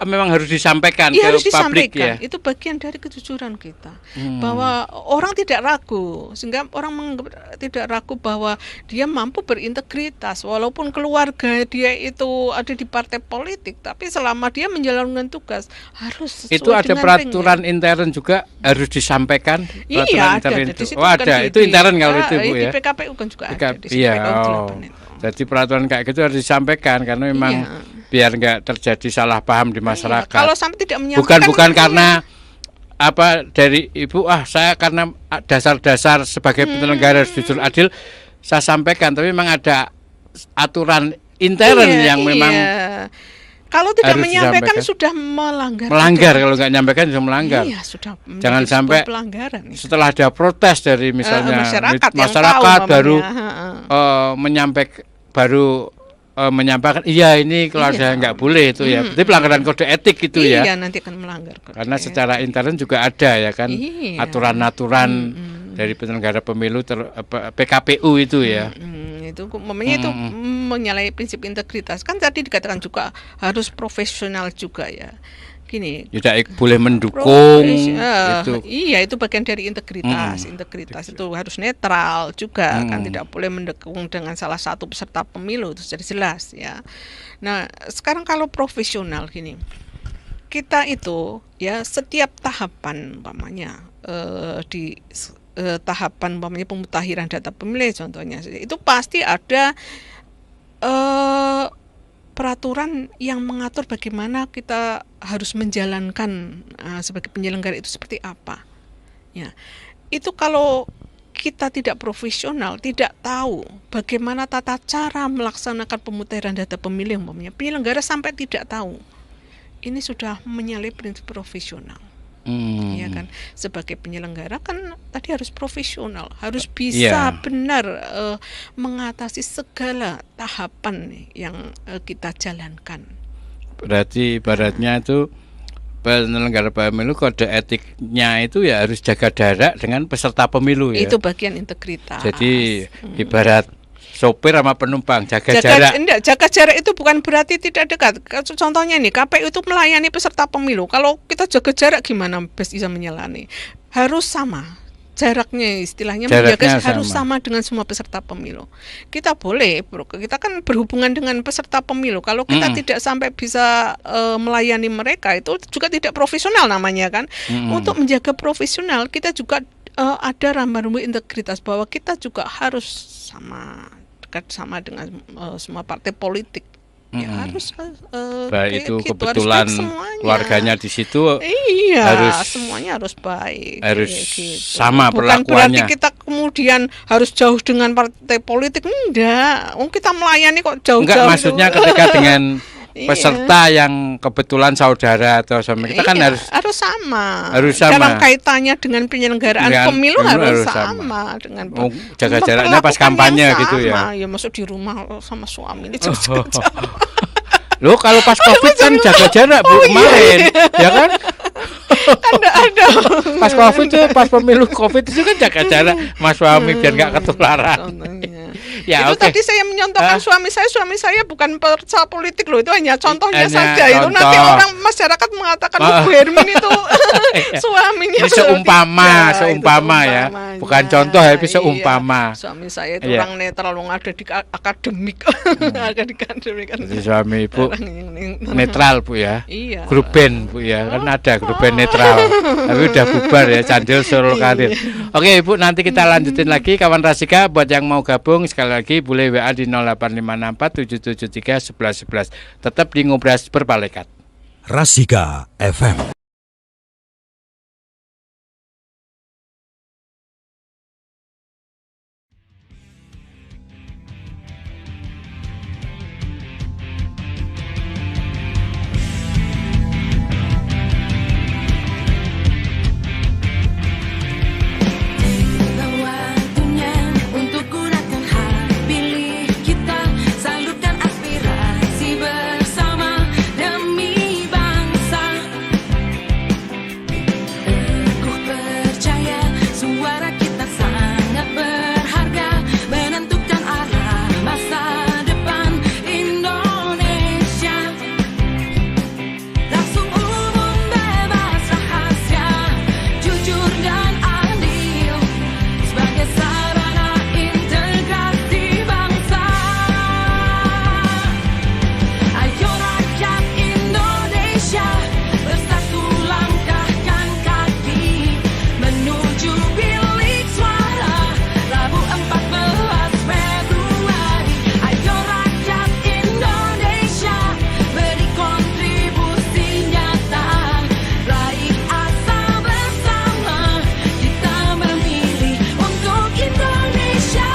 memang harus disampaikan ke harus publik disampaikan. ya. Itu bagian dari kejujuran kita, bahwa orang tidak ragu, sehingga orang menganggap tidak ragu bahwa dia mampu berintegritas walaupun keluarga dia itu ada di partai politik, tapi selama dia menjalankan tugas harus sesuai itu ada dengan peraturan intern juga harus disampaikan. Iya, ada itu. di situ Oh, ada. Itu intern kalau itu Bu di ya. PKPU kan juga ada. Di Iya, PKPU 8 itu. jadi peraturan kayak gitu harus disampaikan karena memang biar nggak terjadi salah paham di masyarakat. Kalau sampai tidak menyampaikan, bukan karena apa dari ibu, saya karena dasar-dasar sebagai penyelenggara harus jujur adil saya sampaikan, tapi memang ada aturan intern yang memang kalau tidak harus menyampaikan sudah melanggar. Kalau nggak menyampaikan sudah melanggar. Iya, sudah. Jangan sampai pelanggaran. Setelah ada protes dari misalnya masyarakat baru menyampaikan iya ini kalau saya nggak boleh itu ya. Berarti pelanggaran kode etik itu ya. Iya, nanti akan melanggar kode. Karena secara intern juga ada ya kan, aturan-aturan dari penyelenggara pemilu PKPU itu ya. Itu momennya itu menyalahi prinsip integritas. Kan tadi dikatakan juga harus profesional juga ya. Gini. Tidak boleh mendukung itu. Iya, itu bagian dari integritas. Integritas itu harus netral juga, kan tidak boleh mendukung dengan salah satu peserta pemilu, itu sudah jelas ya. Nah, sekarang kalau profesional gini. Kita itu ya setiap tahapan umpamanya di tahapan umpamanya pemutahiran data pemilih contohnya, itu pasti ada peraturan yang mengatur bagaimana kita harus menjalankan sebagai penyelenggara itu seperti apa. Ya, itu kalau kita tidak profesional, tidak tahu bagaimana tata cara melaksanakan pemutahiran data pemilih umpamanya, penyelenggara sampai tidak tahu, ini sudah menyalahi prinsip profesional. Ya kan, sebagai penyelenggara kan tadi harus profesional, harus bisa benar mengatasi segala tahapan yang kita jalankan. Berarti ibaratnya itu penyelenggara pemilu kode etiknya itu ya harus jaga jarak dengan peserta pemilu ya. Itu bagian integritas. Jadi ibarat sopir sama penumpang jaga jarak. Jaga jarak itu bukan berarti tidak dekat. Contohnya nih, KPU itu melayani peserta pemilu. Kalau kita jaga jarak gimana bisa menyelani? Harus sama. Jaraknya istilahnya menjaga harus sama dengan semua peserta pemilu. Kita kan berhubungan dengan peserta pemilu. Kalau kita tidak sampai bisa melayani mereka, itu juga tidak profesional namanya kan. Untuk menjaga profesional, kita juga ada rambu-rambu integritas bahwa kita juga harus sama dengan semua partai politik Ya harus Baik kayak itu gitu, kebetulan harus baik semuanya. keluarganya di situ Iya, harus- semuanya harus baik. harus kayak gitu. sama Bukan berarti perlakuannya. kita kemudian harus jauh dengan partai politik, enggak. Kita melayani kok jauh-jauh. Enggak, maksudnya dulu. ketika dengan Iya. peserta yang kebetulan saudara atau suami kita kan Iya, harus sama. harus sama. Dalam kaitannya dengan penyelenggaraan Dengan pemilu pemilu harus harus sama dengan Oh, jaga jaraknya pas memperlakukan kampanye yang gitu ya. sama. Ya masuk di rumah sama suami ini jauh-jauh. Loh, kalau pas Covid kan jaga jarak Bu kemarin, ya kan? Kan enggak ada. Pas Covid tuh, pas pemilu Covid itu kan jaga jarak mas suami biar nggak ketularan. Contohnya. Ya, Itu oke. tadi saya menyontohkan suami saya bukan persa politik loh, itu hanya contohnya Hanya saja. Itu nanti contoh. orang masyarakat mengatakan Ah. Bu Hermin itu suaminya Ini seumpama, tidak. seumpama Itu ya. seumpamanya. Bukan contoh, tapi Iya. seumpama. Suami saya itu Iya. orang netral, orang ada di akademik. Ada di akademik kan. Jadi suami ibu Orang yang netral Bu ya. Iya. Grup band Bu ya, kan ada grup band netral. Tapi udah bubar ya, Candil Solo Karir. Oke Ibu, nanti kita lanjutin lagi kawan Rasika. Buat yang mau gabung sekali lagi boleh WA di 0854 773 1111. Tetap di Ngobras Berpalekat. Rasika FM. Waktunya untuk gunakan hak pilih kita, salurkan aspirasi bersama demi bangsa. Teguh percaya suara kita sangat berharga, menentukan arah masa depan Indonesia. Langsung umum, bebas rahasia, jujur dan adil, sebagai sarana integrasi bangsa. Ayo rakyat Indonesia, bersatu langkahkan kaki menuju bilik suara Rabu 14 Februari. Ayo rakyat Indonesia, beri kontribusi nyata, raih asa bersama, kita memilih untuk Indonesia.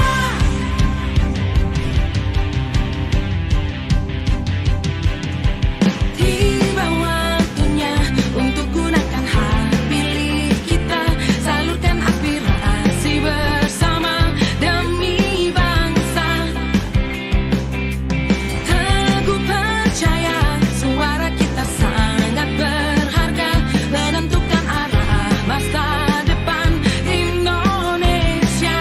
Tiba waktunya untuk gunakan hak pilih kita, salurkan aspirasi bersama demi bangsa. Teguh percaya suara kita sangat berharga, menentukan arah masa depan Indonesia.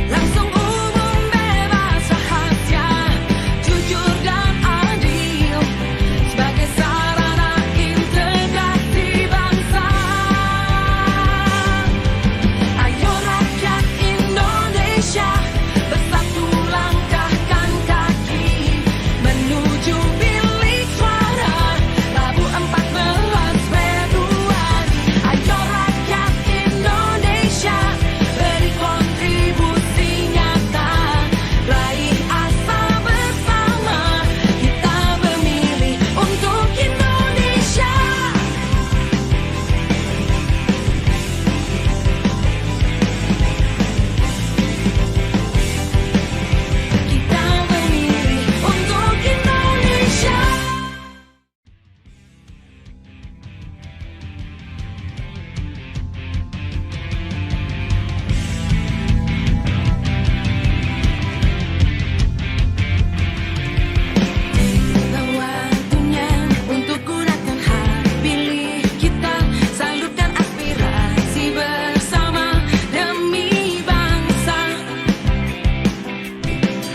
Langsung umum, bebas rahasia, jujur dan adil, sebagai sarana integrasi bangsa. Ayo rakyat Indonesia, bersatu langkahkan kaki menuju bilik suara Rabu 14 Februari. Ayo rakyat Indonesia, beri kontribusi nyata, raih asa bersama, kita memilih untuk Indonesia. Kita memilih untuk Indonesia. Tiba waktunya untuk gunakan hak pilih kita, salurkan aspirasi bersama demi bangsa.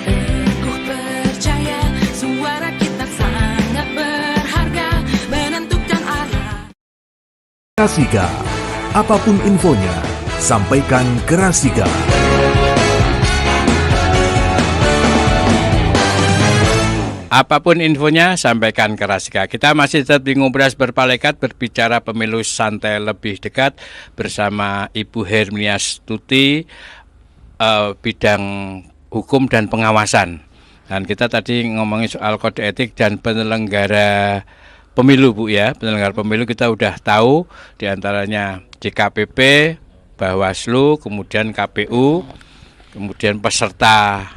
Teguh percaya suara kita sangat berharga, menentukan arah. Rasika. Apapun infonya, sampaikan ke Rasika. Apapun infonya, sampaikan ke Rasika. Kita masih tetap di Ngobras Berpalekat, berbicara pemilu santai lebih dekat bersama Ibu Herminia Stuti, bidang hukum dan pengawasan. Dan kita tadi ngomongin soal kode etik dan penyelenggara pemilu, Bu ya. Penyelenggara pemilu kita udah tahu diantaranya DKPP, Bawaslu, kemudian KPU, kemudian peserta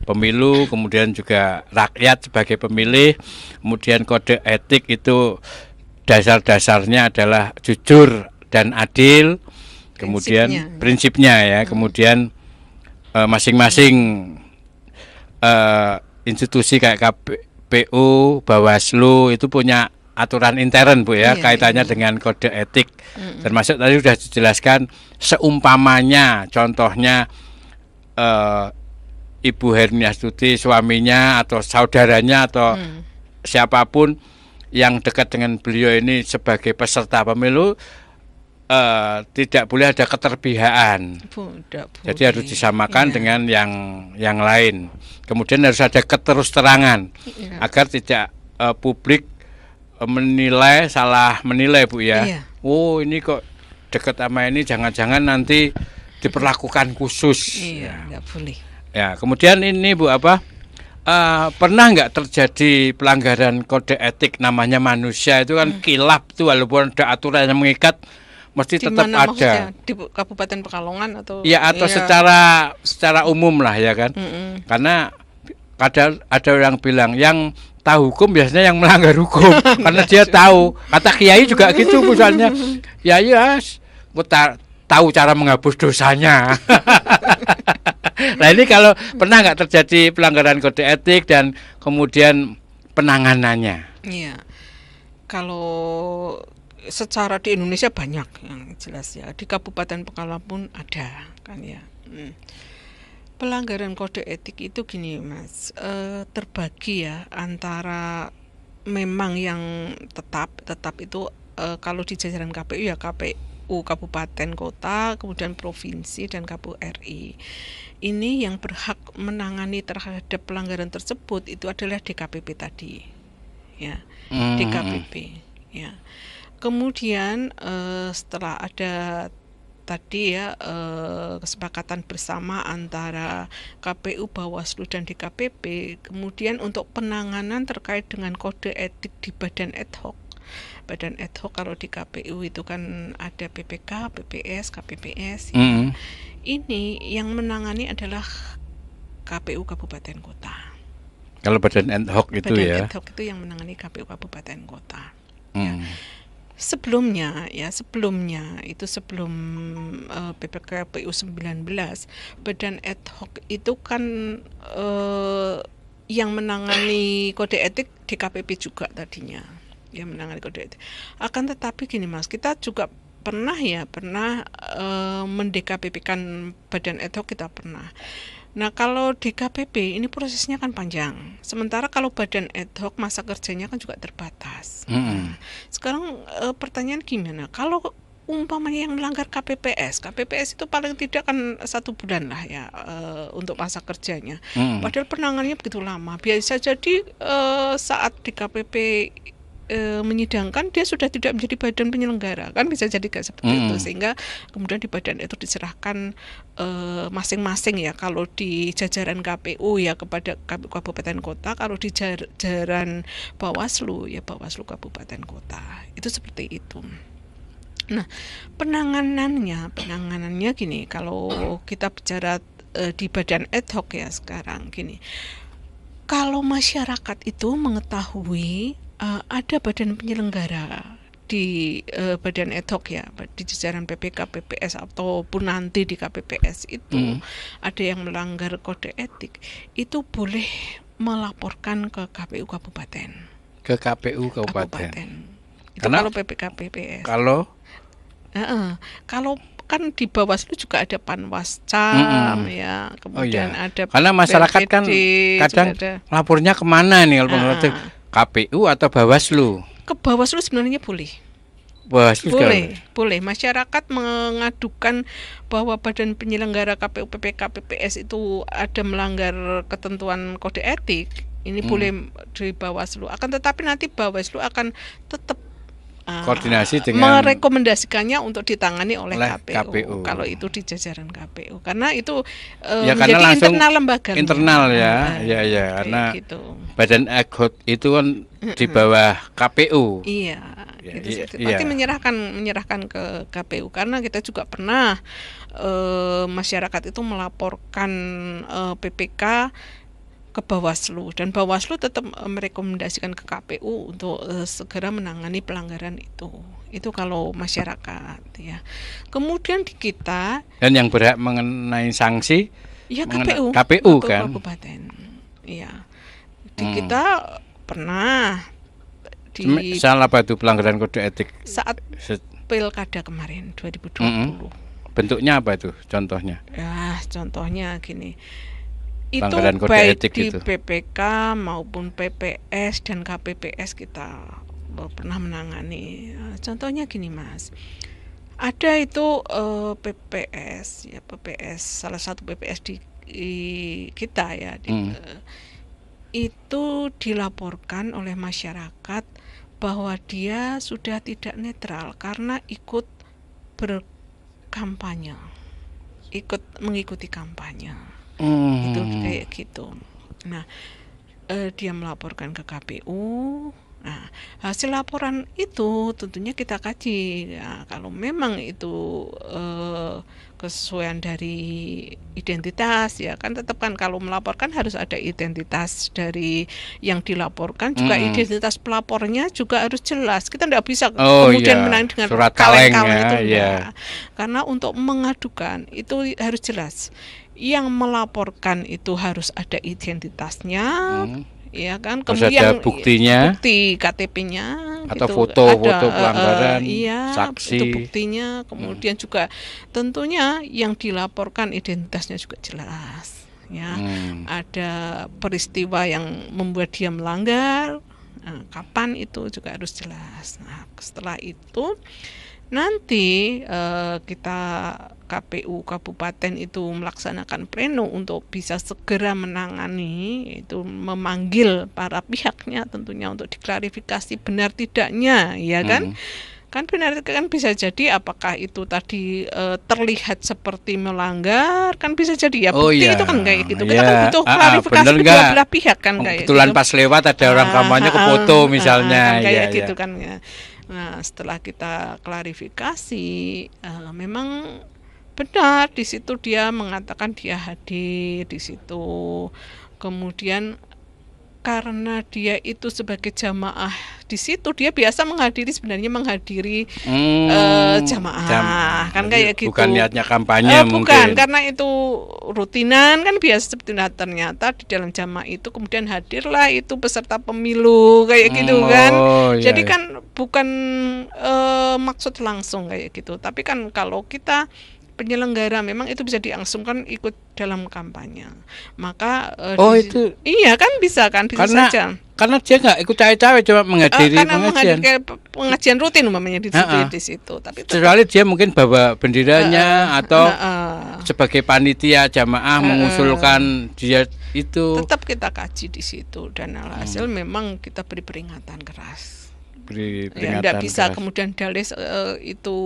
pemilu, kemudian juga rakyat sebagai pemilih. Kemudian kode etik itu dasar-dasarnya adalah jujur dan adil. Kemudian prinsipnya ya, kemudian masing-masing institusi kayak KPU, Bawaslu itu punya aturan intern, Bu ya, kaitannya dengan kode etik. Termasuk tadi sudah dijelaskan seumpamanya contohnya Ibu Herniastuti suaminya atau saudaranya atau siapapun yang dekat dengan beliau ini sebagai peserta pemilu tidak boleh ada keterpihakan. Jadi harus disamakan dengan yang lain. Kemudian harus ada keterus-terangan agar tidak publik salah menilai, Bu ya. Oh, ini kok dekat sama ini, jangan-jangan nanti diperlakukan khusus. Nggak boleh. Ya, kemudian ini Bu pernah nggak terjadi pelanggaran kode etik? Namanya manusia itu kan kilap tuh, walaupun ada aturan yang mengikat mesti tetap ada. Di Kabupaten Pekalongan atau? Ya, atau secara umum lah ya kan. Karena ada orang bilang yang tahu hukum biasanya yang melanggar hukum karena dia tahu. Kata kiai juga gitu misalnya. Ya, tahu cara menghapus dosanya. Nah, ini kalau pernah nggak terjadi pelanggaran kode etik dan kemudian penanganannya? Iya. Kalau secara di Indonesia banyak yang jelas ya. Di Kabupaten Pekalongan pun ada kan ya. Pelanggaran kode etik itu gini Mas, terbagi ya antara memang yang tetap itu kalau di jajaran KPU ya KPU kabupaten kota, kemudian provinsi dan KPU RI. Ini yang berhak menangani terhadap pelanggaran tersebut itu adalah DKPP tadi. Ya. DKPP ya. Kemudian setelah ada tadi ya kesepakatan bersama antara KPU, Bawaslu dan DKPP, kemudian untuk penanganan terkait dengan kode etik di badan ad hoc. Badan ad hoc kalau di KPU itu kan ada PPK, PPS, KPPS. Ya. Ini yang menangani adalah KPU Kabupaten Kota. Kalau badan ad hoc itu badan ya. Badan ad hoc itu yang menangani KPU Kabupaten Kota. Ya. Sebelumnya itu sebelum PPK KPU 19, badan ad hoc itu kan yang menangani kode etik DKPP juga tadinya, yang menangani kode etik. Akan tetapi gini Mas, kita juga pernah mendKPP-kan badan ad hoc, kita pernah. Nah, kalau DKPP ini prosesnya kan panjang. Sementara kalau badan ad hoc masa kerjanya kan juga terbatas. Nah, sekarang pertanyaan gimana? Kalau umpamanya yang melanggar KPPS itu paling tidak kan 1 bulan lah ya untuk masa kerjanya. Padahal penanganannya begitu lama. Biasa jadi saat DKPP menyidangkan dia sudah tidak menjadi badan penyelenggara, kan bisa jadi kayak seperti itu, sehingga kemudian di badan itu diserahkan masing-masing ya. Kalau di jajaran KPU ya kepada KPU Kabupaten Kota, kalau di jajaran Bawaslu ya Bawaslu Kabupaten Kota, itu seperti itu. Nah, penanganannya gini, kalau kita bicara di badan ad hoc ya sekarang gini, kalau masyarakat itu mengetahui ada badan penyelenggara di badan ad hoc ya, di jajaran PPK, PPS ataupun nanti di KPPS itu ada yang melanggar kode etik, itu boleh melaporkan ke KPU Kabupaten. Ke KPU Kabupaten. Itu kalau PPK, PPS. Kalau kan di Bawaslu juga ada Panwascam ya, kemudian ada karena masyarakat BPD, kan kadang lapornya kemana nih kalau pengerti KPU atau Bawaslu? Ke Bawaslu sebenarnya boleh. Bawaslu boleh. Masyarakat mengadukan bahwa badan penyelenggara KPU, PPK, PPS itu ada melanggar ketentuan kode etik. Ini boleh di Bawaslu. Akan tetapi nanti Bawaslu akan tetap koordinasi dengan merekomendasikannya untuk ditangani oleh oleh KPU, KPU. kalau itu di jajaran KPU, karena itu Ya, karena menjadi langsung internal lembaga. internal ya, ya, karena gitu. badan ad hoc itu kan di bawah KPU. Iya, Ya, gitu iya, sih. Pasti iya. menyerahkan ke KPU, karena kita juga pernah masyarakat itu melaporkan PPK ke Bawaslu, dan Bawaslu tetap merekomendasikan ke KPU untuk segera menangani pelanggaran itu. Itu kalau masyarakat ya. Kemudian di kita Dan yang berhak mengenai sanksi ya KPU KPU kan. kabupaten. Iya. Di kita pernah di Salah apa itu pelanggaran kode etik? saat Se- Pilkada kemarin 2020. Bentuknya apa itu contohnya? Ya, contohnya gini. Itu Pelanggaran kode baik etik di itu. PPK maupun PPS dan KPPS kita pernah menangani. Contohnya gini, Mas. Ada itu PPS ya, PPS salah satu PPS di kita ya, itu dilaporkan oleh masyarakat bahwa dia sudah tidak netral karena ikut berkampanye, ikut mengikuti kampanye. Itu kayak gitu. Nah, dia melaporkan ke KPU. Nah, hasil laporan itu tentunya kita kaji. Ya, kalau memang itu kesesuaian dari identitas, ya kan tetap kan kalau melaporkan harus ada identitas dari yang dilaporkan, juga identitas pelapornya juga harus jelas. Kita tidak bisa kemudian menang dengan surat kaleng-kaleng ya, itu ya. enggak. Karena untuk mengadukan itu harus jelas. Yang melaporkan itu harus ada identitasnya, ya kan. Harus Kemudian ada buktinya, bukti KTP-nya, atau gitu. foto-foto Ada, pelanggaran, iya, saksi. itu buktinya. Kemudian juga tentunya yang dilaporkan identitasnya juga jelas, ya. Ada peristiwa yang membuat dia melanggar, kapan itu juga harus jelas. Nah, setelah itu nanti kita KPU kabupaten itu melaksanakan pleno untuk bisa segera menangani, itu memanggil para pihaknya tentunya untuk diklarifikasi benar tidaknya, ya kan? Kan benar kan bisa jadi apakah itu tadi terlihat seperti melanggar, kan bisa jadi ya bukti itu kan kayak gitu. Kita kan butuh klarifikasi kedua belah pihak kan kayak kebetulan gitu. Pas lewat ada orang kampanye ke foto misalnya, kan kayak ya, gitu ya. kan ya. Nah, setelah kita klarifikasi, memang benar di situ dia mengatakan dia hadir di situ. Kemudian karena dia itu sebagai jamaah di situ, dia biasa menghadiri jamaah kan kayak gitu. Bukan niatnya kampanye mungkin. Bukan, karena itu rutinan kan biasa seperti itu. Ternyata di dalam jamaah itu kemudian hadirlah itu peserta pemilu kayak gitu kan. Iya, Jadi iya. kan bukan maksud langsung kayak gitu. Tapi kan kalau kita penyelenggara memang itu bisa dilangsungkan ikut dalam kampanye. Maka itu iya kan bisa karena saja. karena dia nggak ikut cawe-cawe, cuma menghadiri Karena pengajian. pengajian rutin umpamanya di situ. Tapi Kecuali dia mungkin bawa benderanya atau sebagai panitia jamaah mengusulkan dia itu. tetap kita kaji di situ, dan alhasil memang kita beri peringatan keras. Beri Ya, peringatan tidak bisa keras. kemudian dalih itu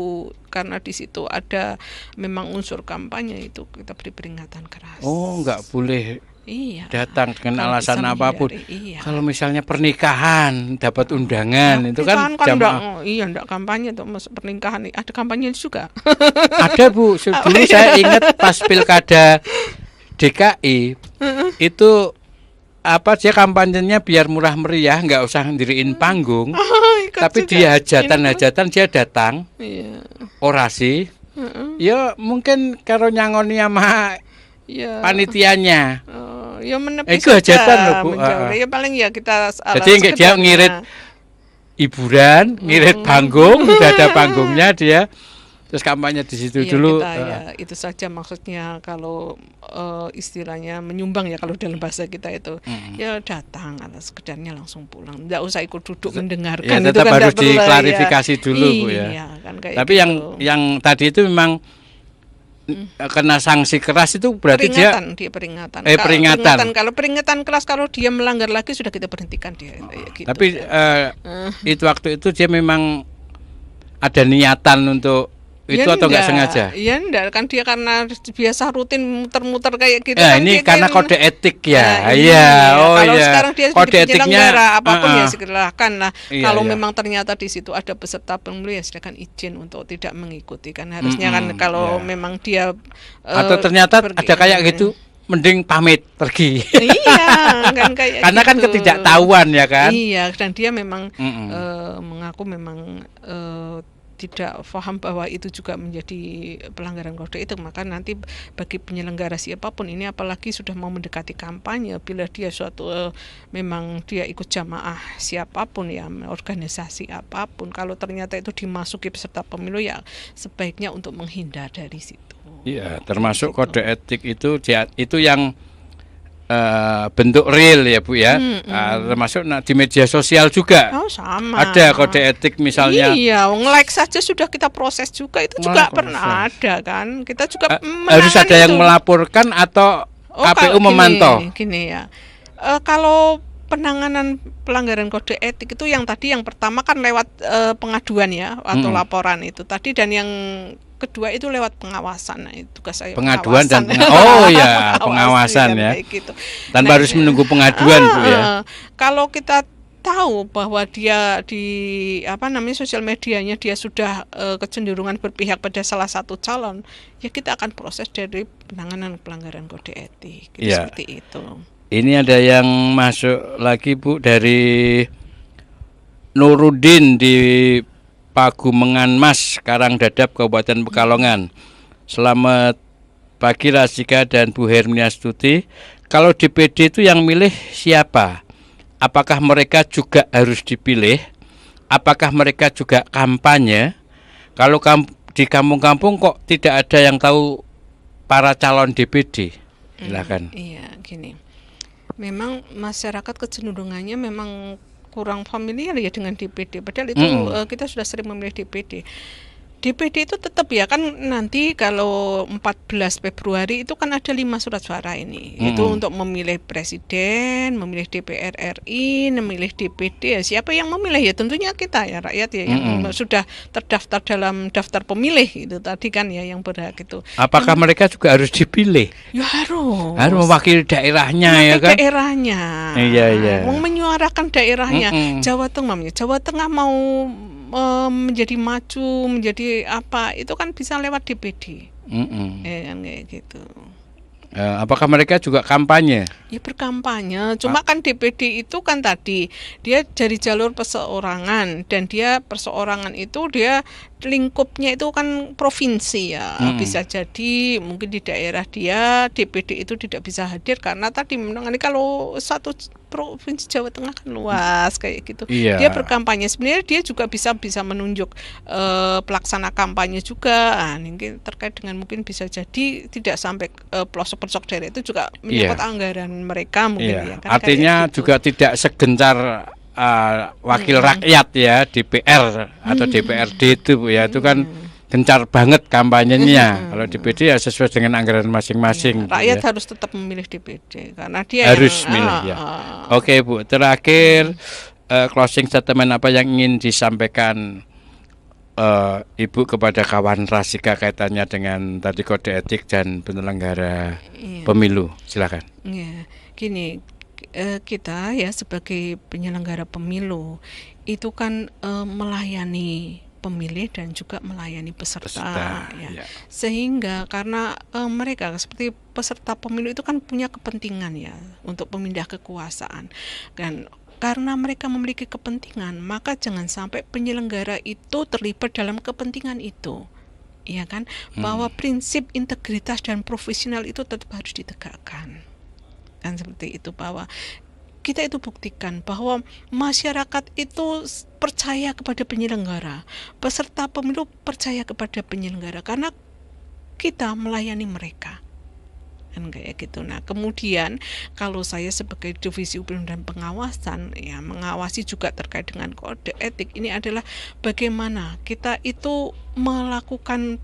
karena di situ ada memang unsur kampanye, itu kita beri peringatan keras. Oh, nggak boleh Iya. datang dengan Kalau alasan bisa apapun. menghindari, iya. Kalau misalnya pernikahan dapat undangan itu kan jamaah. Enggak kampanye tuh, pernikahan ada kampanye juga. ada Bu. Dulu saya ingat pas pilkada DKI itu dia kampanyenya biar murah meriah, nggak usah ndiriin panggung, tapi dia hajatan dia datang, Iya. orasi, ya mungkin karo nyangoni sama Iya. panitianya. Ya menepis Itu hajatan loh, Bu. Ya paling ya kita Jadi nggak dia ngirit hiburan, ngirit panggung, udah ada panggungnya dia, terus kampanye di situ Iya, dulu. kita, ya, itu saja maksudnya kalau istilahnya menyumbang ya kalau dalam bahasa kita itu ya datang atas sekedarnya langsung pulang, nggak usah ikut duduk mendengarkan. Ya, itu tetap kan harus nggak perlu, diklarifikasi ya. dulu, Bu, ya. Iya, kan kayak Tapi gitu. yang tadi itu memang kena sanksi keras itu berarti peringatan. peringatan. Kalau peringatan keras, kalau dia melanggar lagi sudah kita berhentikan dia. Kayak gitu. Tapi itu waktu itu dia memang ada niatan untuk itu Ya atau nggak enggak. sengaja? Ya enggak, kan dia karena biasa rutin muter-muter kayak gitu Ya, kan ini dia karena kan- kode etik ya. Nah, Iya, oh kalau iya. sekarang dia Kode jadi etiknya penyelenggara apapun ya uh-uh. silahkan lah. Iya, Kalau iya. memang ternyata di situ ada peserta pemilu ya silakan izin untuk tidak mengikuti kan harusnya kan Mm-mm, kalau iya. memang dia Atau ternyata pergi- ada kayak gitu, mending pamit pergi. Iya, kan kayak Karena kan gitu. ketidaktahuan ya kan. Iya, dan dia memang Mm-mm. mengaku memang tidak paham bahwa itu juga menjadi pelanggaran kode etik. Maka nanti bagi penyelenggara siapapun ini, apalagi sudah mau mendekati kampanye, bila dia suatu memang dia ikut jamaah siapapun ya, organisasi apapun, kalau ternyata itu dimasuki peserta pemilu ya sebaiknya untuk menghindar dari situ. Iya, termasuk Gitu. kode etik itu yang bentuk real ya Bu ya. Termasuk di media sosial juga. Oh, sama. Ada kode etik misalnya. Iya, nge-like saja sudah kita proses juga, itu juga Nge-like pernah ada kan. Kita juga Harus ada menangani yang itu. melaporkan atau Oh, KPU kalau memantau. Gini ya. Kalau penanganan pelanggaran kode etik itu yang tadi yang pertama kan lewat pengaduan ya atau laporan itu tadi, dan yang kedua itu lewat pengawasan. Nah, itu tugas saya Pengaduan dan pengawasan. oh ya, pengawasan kan, ya. kayak gitu. Tanpa Nah, harus menunggu pengaduan Bu ya. Kalau kita tahu bahwa dia di sosial medianya dia sudah kecenderungan berpihak pada salah satu calon, ya kita akan proses dari penanganan pelanggaran kode etik. Gitu, Iya. seperti itu. Ini ada yang masuk lagi Bu dari Nurudin di Pagumengan Mas, Karangdadap, Kabupaten Pekalongan. Selamat pagi Rasika dan Bu Hermiastuti. Kalau DPD itu yang milih siapa? Apakah mereka juga harus dipilih? Apakah mereka juga kampanye? Kalau di kampung-kampung kok tidak ada yang tahu para calon DPD? Silakan. Iya, gini. Memang masyarakat kecenderungannya memang kurang familiar ya dengan DPD. Padahal itu kita sudah sering memilih DPD. DPD itu tetap ya kan, nanti kalau 14 Februari itu kan ada 5 surat suara ini. Itu untuk memilih presiden, memilih DPR RI, memilih DPD. Ya, siapa yang memilih ya tentunya kita ya, rakyat ya yang sudah terdaftar dalam daftar pemilih itu tadi kan ya, yang berhak itu. Apakah mereka juga harus dipilih? Ya harus. Harus mewakili daerahnya ya Mewakili kan? daerahnya. Iya, iya. Menyuarakan daerahnya. Jawa Tengah mau menjadi maju, menjadi apa, itu kan bisa lewat DPD. Kan kayak gitu. Apakah mereka juga kampanye? Ya berkampanye, cuma kan DPD itu kan tadi dia dari jalur perseorangan, dan dia perseorangan itu dia lingkupnya itu kan provinsi ya. Bisa jadi mungkin di daerah dia DPD itu tidak bisa hadir karena tadi menangani, kalau satu provinsi Jawa Tengah kan luas kayak gitu. Iya. Dia berkampanye, sebenarnya dia juga bisa menunjuk pelaksana kampanye juga. Ini terkait dengan mungkin bisa jadi tidak sampai pelosok-pelosok daerah, itu juga menyangkut anggaran mereka mungkin ya kan. Artinya kayak gitu. juga tidak segencar wakil rakyat ya, DPR atau DPRD itu Bu ya, itu kan gencar banget kampanyenya. Kalau DPD ya sesuai dengan anggaran masing-masing. Bu, Rakyat ya. harus tetap memilih DPD karena dia Harus yang, milih ya. Oke Bu, terakhir closing statement apa yang ingin disampaikan Ibu kepada kawan Rasika kaitannya dengan tadi kode etik dan penyelenggara pemilu? Silakan. Ya, gini, kita ya sebagai penyelenggara pemilu itu kan melayani pemilih dan juga melayani peserta, ya. Sehingga karena mereka seperti peserta pemilu itu kan punya kepentingan ya untuk memindah kekuasaan, dan karena mereka memiliki kepentingan, maka jangan sampai penyelenggara itu terlibat dalam kepentingan itu, ya kan? Bahwa prinsip integritas dan profesional itu tetap harus ditegakkan, kan seperti itu, bahwa kita itu buktikan bahwa masyarakat itu percaya kepada penyelenggara, peserta pemilu percaya kepada penyelenggara karena kita melayani mereka, kan kayak gitu. Nah kemudian kalau saya sebagai divisi umum dan pengawasan ya, mengawasi juga terkait dengan kode etik ini adalah bagaimana kita itu melakukan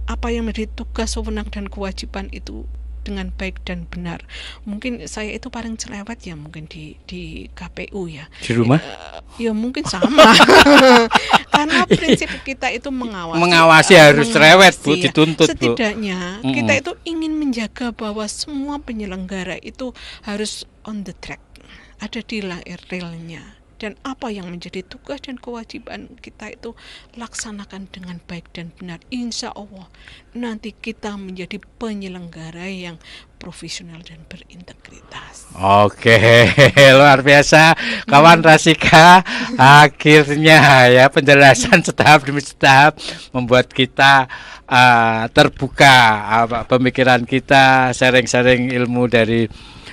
apa yang menjadi tugas, wewenang dan kewajiban itu dengan baik dan benar. Mungkin saya itu paling cerewet ya mungkin di KPU ya. Di rumah? Ya mungkin sama. Karena prinsip kita itu Mengawasi harus cerewet, Bu, ya. dituntut, Bu. Setidaknya kita itu ingin menjaga bahwa semua penyelenggara itu harus on the track, ada di realnya. Dan apa yang menjadi tugas dan kewajiban kita itu laksanakan dengan baik dan benar. Insya Allah nanti kita menjadi penyelenggara yang profesional dan berintegritas. Oke, luar biasa kawan Rasika. Akhirnya ya penjelasan setahap demi setahap membuat kita terbuka pemikiran kita, sharing-sharing ilmu dari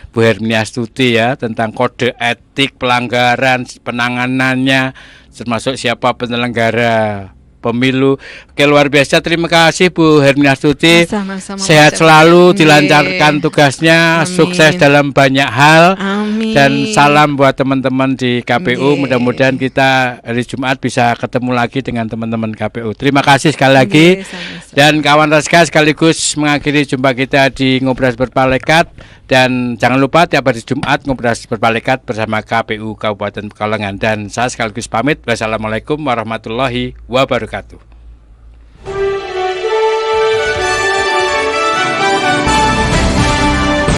Bu Hermini Astuti ya tentang kode etik pelanggaran, penanganannya, termasuk siapa penyelenggara pemilu. Oke, luar biasa. Terima kasih Bu Hermini Astuti. Sama-sama, Sehat Mas selalu, Amin. dilancarkan tugasnya, Amin. sukses dalam banyak hal. Amin. Dan salam buat teman-teman di KPU. Nggih. Mudah-mudahan kita hari Jumat bisa ketemu lagi dengan teman-teman KPU. Terima kasih sekali lagi. Nggih, sama-sama. Dan kawan Rasika sekaligus mengakhiri jumpa kita di Ngobras Berpalekat. Dan jangan lupa tiap hari Jumat Ngobras Berpalekat bersama KPU Kabupaten Pekalongan. Dan saya sekaligus pamit. Wassalamualaikum warahmatullahi wabarakatuh.